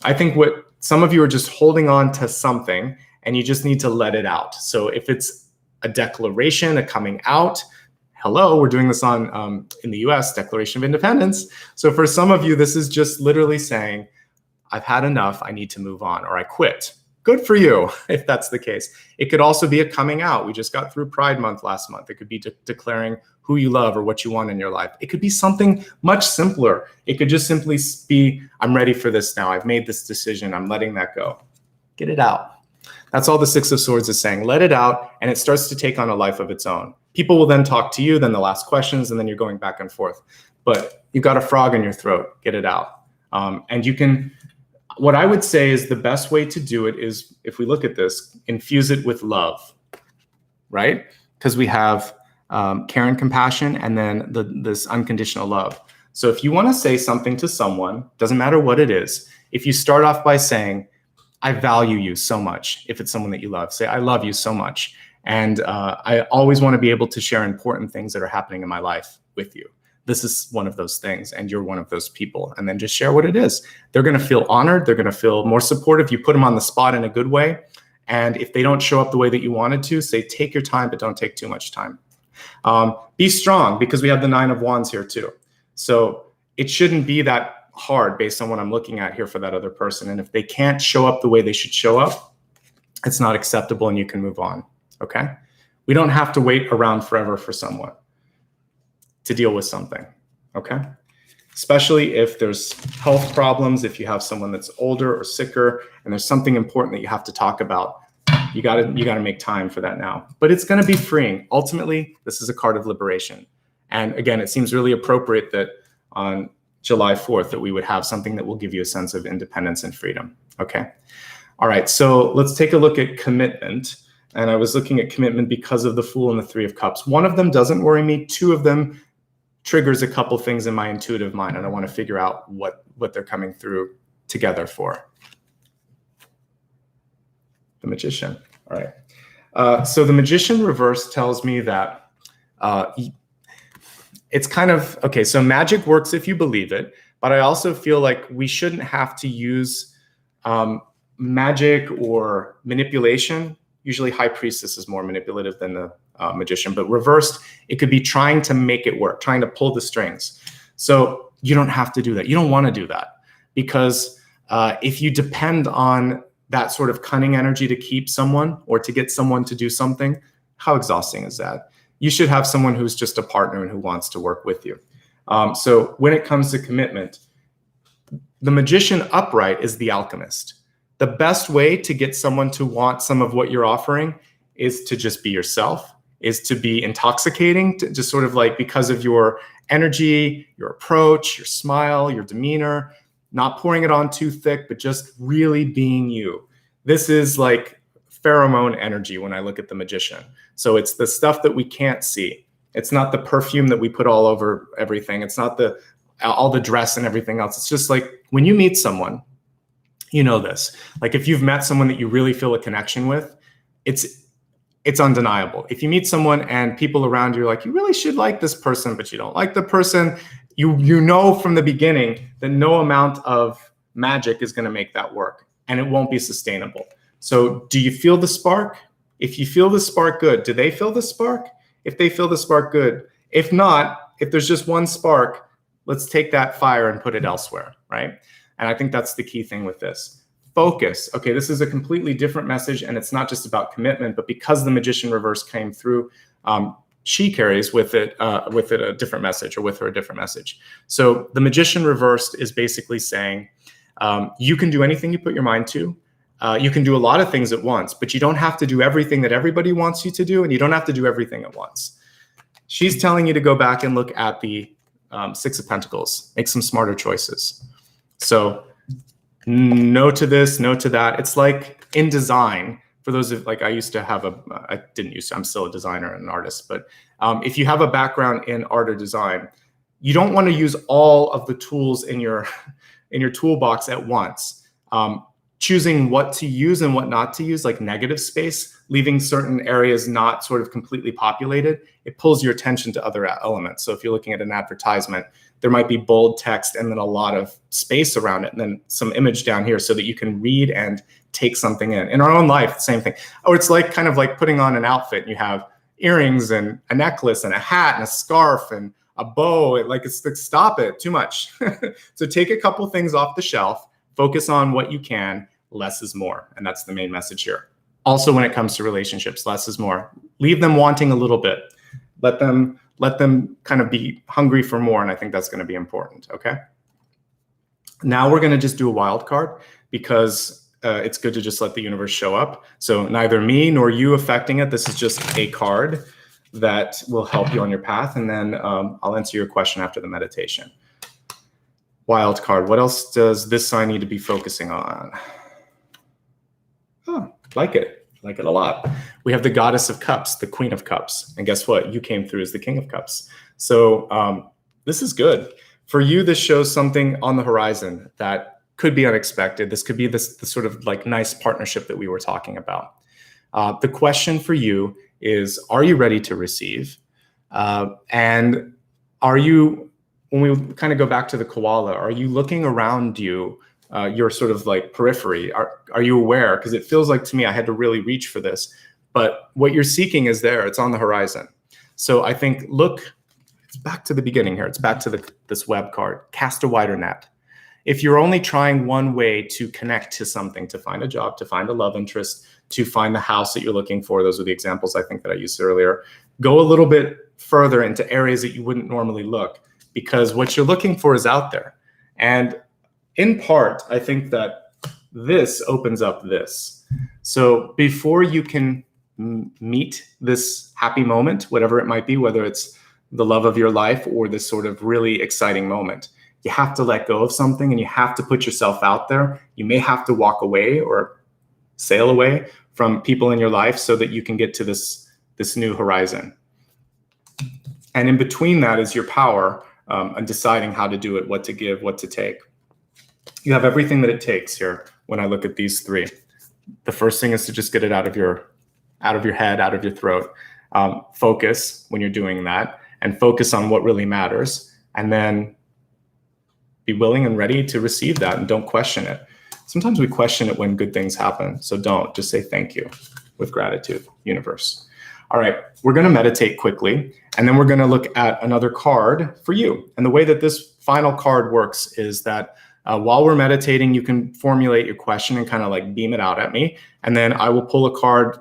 I think what some of you are just holding on to something and you just need to let it out. So if it's a declaration, a coming out, hello, we're doing this on in the US, Declaration of Independence. So for some of you, this is just literally saying, I've had enough, I need to move on, or I quit. Good for you, if that's the case. It could also be a coming out. We just got through Pride Month last month. It could be declaring who you love or what you want in your life. It could be something much simpler. It could just simply be, I'm ready for this now. I've made this decision. I'm letting that go. Get it out. That's all the 6 of Swords is saying. Let it out, and it starts to take on a life of its own. People will then talk to you, then they'll ask questions, and then you're going back and forth. But you've got a frog in your throat. Get it out. And you can... What I would say is the best way to do it is, if we look at this, infuse it with love, right? Because we have care and compassion and then this unconditional love. So if you want to say something to someone, doesn't matter what it is, if you start off by saying, I value you so much, if it's someone that you love, say, I love you so much. And I always want to be able to share important things that are happening in my life. with you. This is one of those things, and you're one of those people. And then just share what it is. They're going to feel honored. They're going to feel more supportive. You put them on the spot in a good way. And if they don't show up the way that you wanted to, say, take your time, but don't take too much time. Be strong, because we have the 9 of Wands here too. So it shouldn't be that hard based on what I'm looking at here for that other person. And if they can't show up the way they should show up, it's not acceptable and you can move on, okay? We don't have to wait around forever for someone to deal with something, okay? Especially if there's health problems, if you have someone that's older or sicker, and there's something important that you have to talk about, you gotta make time for that now. But it's gonna be freeing. Ultimately, this is a card of liberation. And again, it seems really appropriate that on July 4th that we would have something that will give you a sense of independence and freedom, okay? All right, so let's take a look at commitment. And I was looking at commitment because of the Fool and the 3 of Cups. One of them doesn't worry me. 2 of them triggers a couple things in my intuitive mind, and I want to figure out what they're coming through together for. The Magician. All right. So the Magician reverse tells me that it's kind of, okay, so magic works if you believe it, but I also feel like we shouldn't have to use magic or manipulation. Usually High Priestess is more manipulative than the Magician, but reversed, it could be trying to make it work, trying to pull the strings. So you don't have to do that. You don't want to do that, because if you depend on that sort of cunning energy to keep someone or to get someone to do something, how exhausting is that? You should have someone who's just a partner and who wants to work with you. So when it comes to commitment, the Magician upright is the alchemist. The best way to get someone to want some of what you're offering is to just be yourself, is to be intoxicating, to just sort of like, because of your energy, your approach, your smile, your demeanor, not pouring it on too thick, but just really being you. This is like pheromone energy when I look at the Magician. So it's the stuff that we can't see. It's not the perfume that we put all over everything. It's not all the dress and everything else. It's just like when you meet someone, you know this. Like if you've met someone that you really feel a connection with, it's undeniable. If you meet someone and people around you are like, you really should like this person, but you don't like the person, you know from the beginning that no amount of magic is going to make that work, and it won't be sustainable. So do you feel the spark? If you feel the spark, good. Do they feel the spark? If they feel the spark, good. If not, if there's just one spark, let's take that fire and put it elsewhere, right? And I think that's the key thing with this. Focus. Okay, this is a completely different message, and it's not just about commitment, but because the Magician reverse came through, she carries with it a different message, or with her a different message. So the Magician reversed is basically saying, you can do anything you put your mind to. You can do a lot of things at once, but you don't have to do everything that everybody wants you to do, and you don't have to do everything at once. She's telling you to go back and look at the 6 of Pentacles, make some smarter choices. So no to this, no to that. It's like in design, for those of, like, I used to have I'm still a designer and an artist, but if you have a background in art or design, you don't want to use all of the tools in your toolbox at once. Choosing what to use and what not to use, like negative space, leaving certain areas not sort of completely populated, it pulls your attention to other elements. So if you're looking at an advertisement, there might be bold text and then a lot of space around it, and then some image down here so that you can read and take something in. In our own life, same thing. Or it's like kind of like putting on an outfit. You have earrings and a necklace and a hat and a scarf and a bow. It's like, stop it, too much. So take a couple things off the shelf, focus on what you can. Less is more. And that's the main message here. Also, when it comes to relationships, less is more. Leave them wanting a little bit. Let them kind of be hungry for more. And I think that's going to be important. Okay. Now we're going to just do a wild card, because it's good to just let the universe show up. So neither me nor you affecting it. This is just a card that will help you on your path. And then I'll answer your question after the meditation. Wild card. What else does this sign need to be focusing on? Oh, like it a lot. We have the Goddess of Cups, the Queen of Cups. And guess what? You came through as the King of Cups. So this is good. For you, this shows something on the horizon that could be unexpected. This could be the sort of like nice partnership that we were talking about. The question for you is, are you ready to receive? And Are you, when we kind of go back to the koala, are you looking around you, your sort of like periphery? Are you aware? Because it feels like to me, I had to really reach for this, but what you're seeking is there, it's on the horizon. So I think, look, it's back to the beginning here. It's back to this web card, cast a wider net. If you're only trying one way to connect to something, to find a job, to find a love interest, to find the house that you're looking for, those are the examples I think that I used earlier, go a little bit further into areas that you wouldn't normally look, because what you're looking for is out there. And in part, I think that this opens up this. So before you can meet this happy moment, whatever it might be, whether it's the love of your life or this sort of really exciting moment, you have to let go of something and you have to put yourself out there. You may have to walk away or sail away from people in your life so that you can get to this new horizon. And in between that is your power and deciding how to do it, what to give, what to take. You have everything that it takes here when I look at these three. The first thing is to just get it out of your head, out of your throat. Focus when you're doing that and focus on what really matters. And then be willing and ready to receive that and don't question it. Sometimes we question it when good things happen. So don't, just say thank you with gratitude, universe. All right, we're gonna meditate quickly, and then we're gonna look at another card for you. And the way that this final card works is that while we're meditating, you can formulate your question and kind of like beam it out at me. And then I will pull a card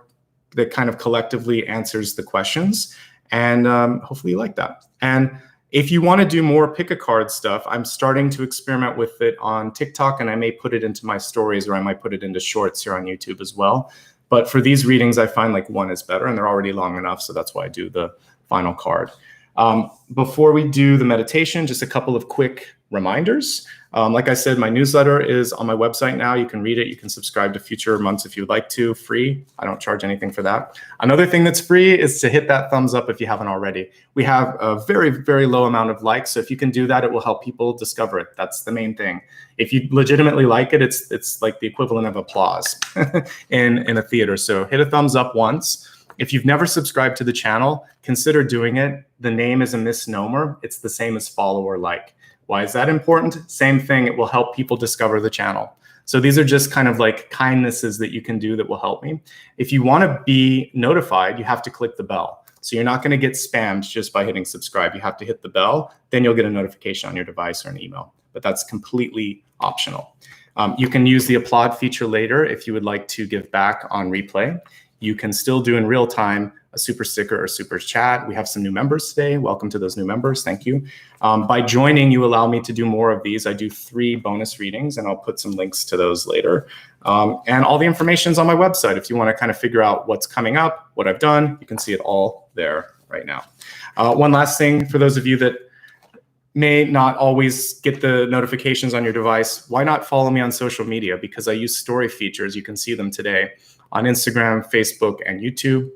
that kind of collectively answers the questions. And hopefully you like that. And if you want to do more pick a card stuff, I'm starting to experiment with it on TikTok, and I may put it into my stories, or I might put it into shorts here on YouTube as well. But for these readings, I find like one is better, and they're already long enough. So that's why I do the final card. Before we do the meditation, just a couple of quick reminders. Like I said, my newsletter is on my website now. You can read it. You can subscribe to future months if you'd like to, free. I don't charge anything for that. Another thing that's free is to hit that thumbs up if you haven't already. We have a very, very low amount of likes. So if you can do that, it will help people discover it. That's the main thing. If you legitimately like it, it's like the equivalent of applause in a theater. So hit a thumbs up once. If you've never subscribed to the channel, consider doing it. The name is a misnomer. It's the same as follow or like. Why is that important? Same thing, it will help people discover the channel. So these are just kind of like kindnesses that you can do that will help me. If you want to be notified, you have to click the bell. So you're not going to get spammed just by hitting subscribe. You have to hit the bell, then you'll get a notification on your device or an email. But that's completely optional. You can use the applaud feature later if you would like to give back on replay. You can still do in real time a super sticker or super chat. We have some new members today. Welcome to those new members. Thank you. By joining, you allow me to do more of these. I do 3 bonus readings, and I'll put some links to those later. And all the information is on my website. If you want to kind of figure out what's coming up, what I've done, you can see it all there right now. One last thing for those of you that may not always get the notifications on your device, why not follow me on social media? Because I use story features. You can see them today on Instagram, Facebook, and YouTube.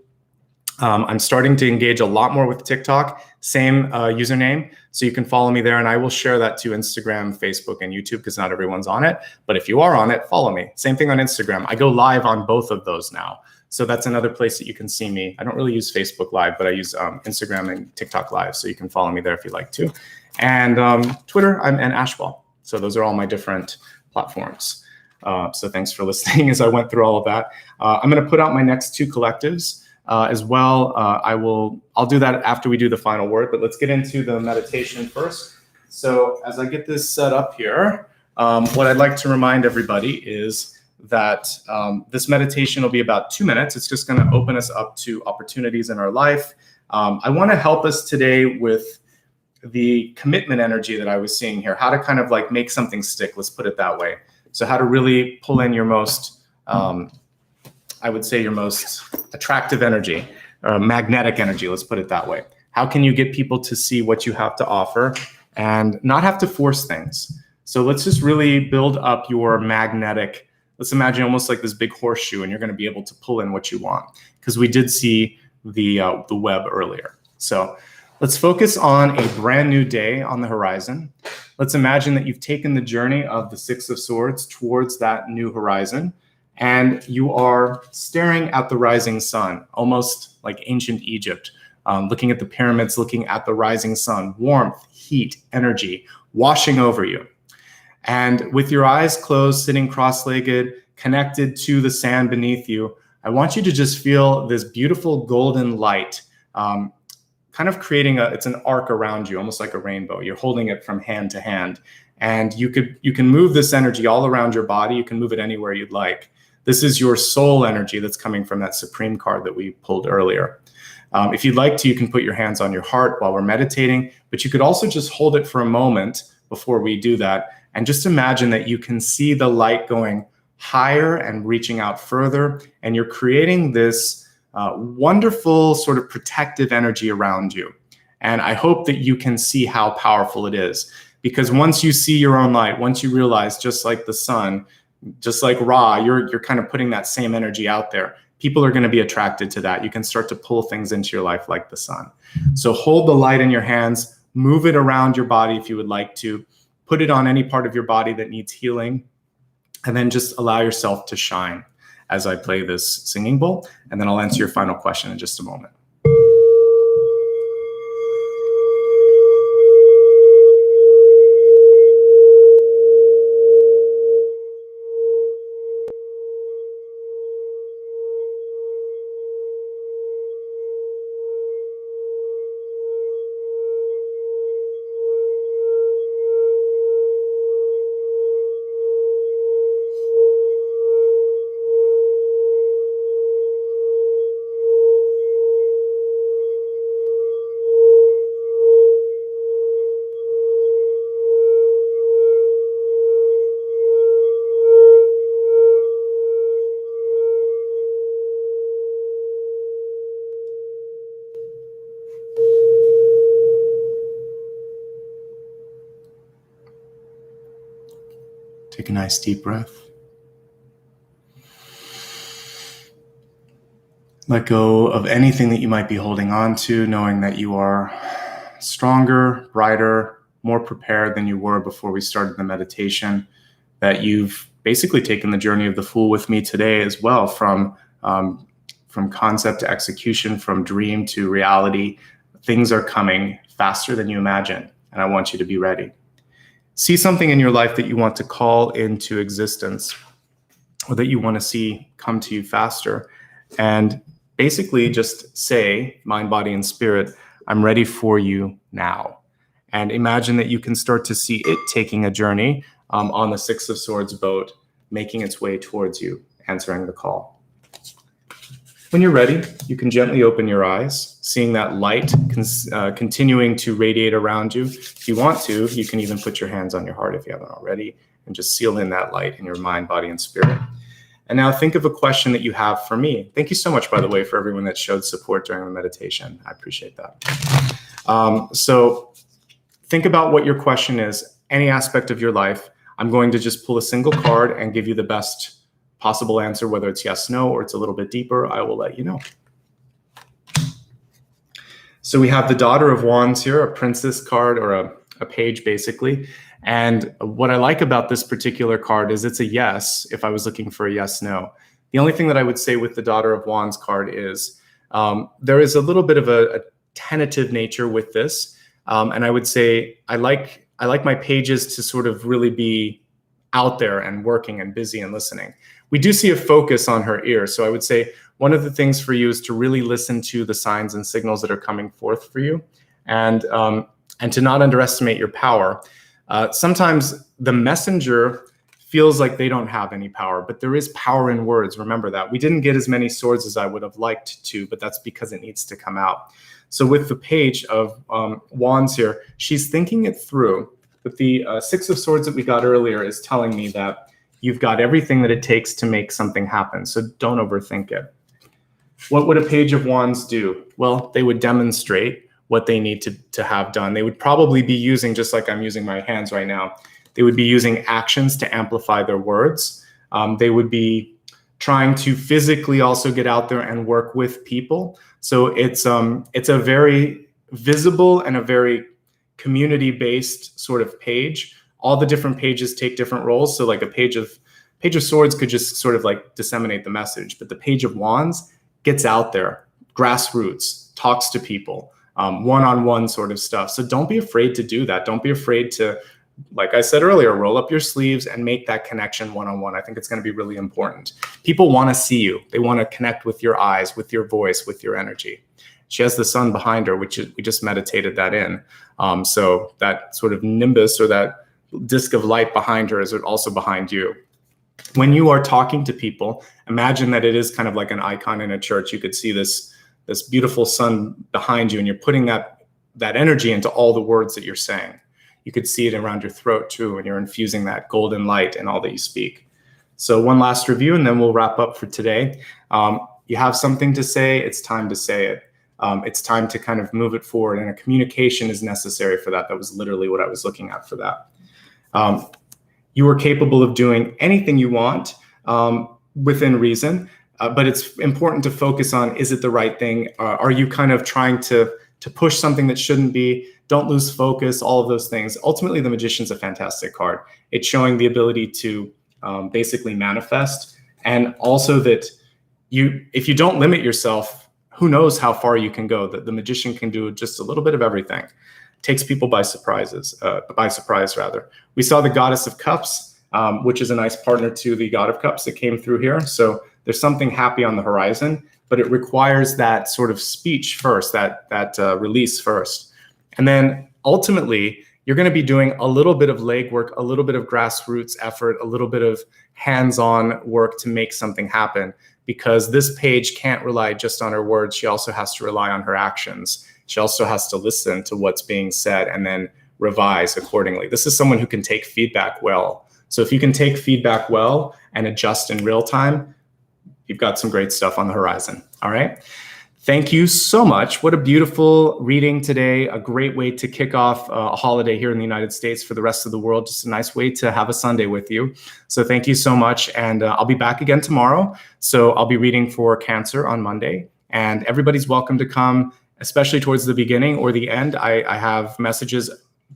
I'm starting to engage a lot more with TikTok, same username. So you can follow me there, and I will share that to Instagram, Facebook, and YouTube because not everyone's on it. But if you are on it, follow me. Same thing on Instagram. I go live on both of those now. So that's another place that you can see me. I don't really use Facebook Live, but I use Instagram and TikTok Live. So you can follow me there if you'd like to. And Twitter, I'm an Ashbaugh. So those are all my different platforms. So thanks for listening as I went through all of that. I'm going to put out my next 2 collectives. As well, I'll do that after we do the final word, but let's get into the meditation first. So as I get this set up here, what I'd like to remind everybody is that this meditation will be about 2 minutes. It's just going to open us up to opportunities in our life. I want to help us today with the commitment energy that I was seeing here, how to kind of like make something stick, let's put it that way. So how to really pull in your most I would say your most attractive energy, magnetic energy, let's put it that way. How can you get people to see what you have to offer and not have to force things? So let's just really build up your magnetic, let's imagine almost like this big horseshoe, and you're going to be able to pull in what you want, because we did see the web earlier. So let's focus on a brand new day on the horizon. Let's imagine that you've taken the journey of the 6 of Swords towards that new horizon. And you are staring at the rising sun, almost like ancient Egypt, looking at the pyramids, looking at the rising sun, warmth, heat, energy, washing over you. And with your eyes closed, sitting cross-legged, connected to the sand beneath you, I want you to just feel this beautiful golden light, kind of creating it's an arc around you, almost like a rainbow. You're holding it from hand to hand. And you can move this energy all around your body. You can move it anywhere you'd like. This is your soul energy that's coming from that Supreme card that we pulled earlier. If you'd like to, you can put your hands on your heart while we're meditating, but you could also just hold it for a moment before we do that. And just imagine that you can see the light going higher and reaching out further. And you're creating this wonderful sort of protective energy around you. And I hope that you can see how powerful it is. Because once you see your own light, once you realize, just like the sun, just like Ra, you're kind of putting that same energy out there. People are going to be attracted to that. You can start to pull things into your life like the sun. So hold the light in your hands, move it around your body if you would like to, put it on any part of your body that needs healing, and then just allow yourself to shine as I play this singing bowl. And then I'll answer your final question in just a moment. Take a nice deep breath. Let go of anything that you might be holding on to, knowing that you are stronger, brighter, more prepared than you were before we started the meditation, that you've basically taken the journey of the Fool with me today as well, from concept to execution, from dream to reality. Things are coming faster than you imagine, and I want you to be ready. See something in your life that you want to call into existence, or that you want to see come to you faster. And basically just say, mind, body, and spirit, I'm ready for you now. And imagine that you can start to see it taking a journey on the Six of Swords boat, making its way towards you, answering the call. When you're ready, you can gently open your eyes, seeing that light continuing to radiate around you. If you want to, you can even put your hands on your heart if you haven't already, and just seal in that light in your mind, body, and spirit. And now think of a question that you have for me. Thank you so much, by the way, for everyone that showed support during the meditation. I appreciate that. So think about what your question is, any aspect of your life. I'm going to just pull a single card and give you the best possible answer, whether it's yes, no, or it's a little bit deeper. I will let you know. So we have the Daughter of Wands here, a princess card, or a page basically. And what I like about this particular card is it's a yes, if I was looking for a yes, no. The only thing that I would say with the Daughter of Wands card is there is a little bit of a tentative nature with this. And I would say I like my pages to sort of really be out there and working and busy and listening. We do see a focus on her ear. So I would say one of the things for you is to really listen to the signs and signals that are coming forth for you, and to not underestimate your power. Sometimes the messenger feels like they don't have any power, but there is power in words. Remember that. We didn't get as many swords as I would have liked to, but that's because it needs to come out. So with the Page of Wands here, she's thinking it through. But the Six of Swords that we got earlier is telling me that you've got everything that it takes to make something happen. So don't overthink it. What would a Page of Wands do? Well, they would demonstrate what they need to have done. They would probably be using, just like I'm using my hands right now, they would be using actions to amplify their words. They would be trying to physically also get out there and work with people. So it's a very visible and a very community-based sort of page. All the different pages take different roles. So like a Page of Swords could just sort of like disseminate the message, but the Page of Wands gets out there, grassroots, talks to people, one-on-one sort of stuff. So don't be afraid to do that. Don't be afraid to, like I said earlier, roll up your sleeves and make that connection one-on-one. I think it's going to be really important. People want to see you. They want to connect with your eyes, with your voice, with your energy. She has the sun behind her, which we just meditated that in. So that sort of nimbus or that disk of light behind her is also behind you. When you are talking to people, imagine that it is kind of like an icon in a church. You could see this beautiful sun behind you, and you're putting that energy into all the words that you're saying. You could see it around your throat too, and you're infusing that golden light in all that you speak. So one last review, and then we'll wrap up for today. You have something to say, it's time to say it. It's time to kind of move it forward, and a communication is necessary for that. That was literally what I was looking at for that. You are capable of doing anything you want within reason, but it's important to focus on, is it the right thing? Are you kind of trying to push something that shouldn't be? Don't lose focus, all of those things. Ultimately, the Magician's a fantastic card. It's showing the ability to basically manifest, and also that if you don't limit yourself, who knows how far you can go. The Magician can do just a little bit of everything. Takes people by surprise rather. We saw the Goddess of Cups, which is a nice partner to the God of Cups that came through here. So there's something happy on the horizon, but it requires that sort of speech first, that release first. And then ultimately, you're going to be doing a little bit of legwork, a little bit of grassroots effort, a little bit of hands-on work to make something happen, because this page can't rely just on her words. She also has to rely on her actions. She also has to listen to what's being said and then revise accordingly. This is someone who can take feedback well. So if you can take feedback well and adjust in real time, you've got some great stuff on the horizon. All right. Thank you so much. What a beautiful reading today. A great way to kick off a holiday here in the United States. For the rest of the world, just a nice way to have a Sunday with you. So thank you so much. And I'll be back again tomorrow. So I'll be reading for Cancer on Monday. And everybody's welcome to come, especially towards the beginning or the end. I have messages,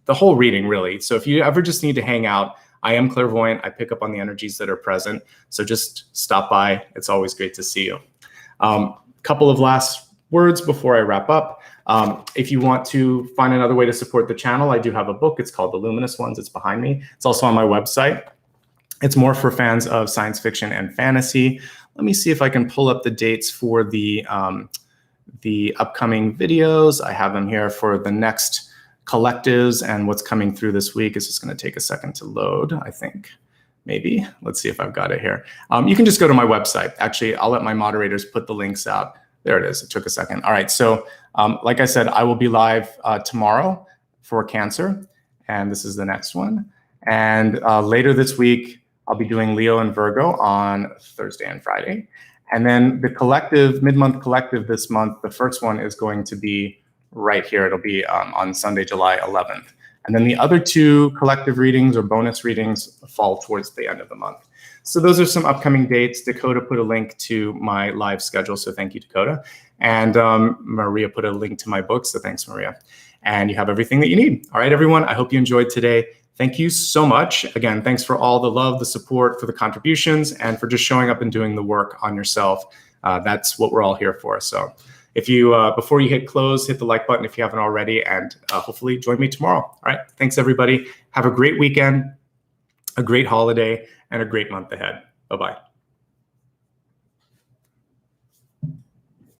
the whole reading really. So if you ever just need to hang out, I am clairvoyant. I pick up on the energies that are present. So just stop by. It's always great to see you. Couple of last words before I wrap up. If you want to find another way to support the channel, I do have a book. It's called The Luminous Ones. It's behind me. It's also on my website. It's more for fans of science fiction and fantasy. Let me see if I can pull up the dates for the upcoming videos. I have them here for the next collectives and what's coming through this week. It's just going to take a second to load, I think. Maybe. Let's see if I've got it here. You can just go to my website. Actually, I'll let my moderators put the links out. There it is. It took a second. All right. So like I said, I will be live tomorrow for Cancer. And this is the next one. And later this week, I'll be doing Leo and Virgo on Thursday and Friday. And then the collective, mid-month collective this month, the first one is going to be right here. It'll be on Sunday, July 11th. And then the other two collective readings or bonus readings fall towards the end of the month. So those are some upcoming dates. Dakota put a link to my live schedule, so thank you, Dakota. And Maria put a link to my book, so thanks, Maria. And you have everything that you need. All right, everyone, I hope you enjoyed today. Thank you so much. Again, thanks for all the love, the support, for the contributions, and for just showing up and doing the work on yourself. That's what we're all here for. So if you, before you hit close, hit the like button if you haven't already, and hopefully join me tomorrow. All right, thanks everybody. Have a great weekend, a great holiday, and a great month ahead. Bye-bye.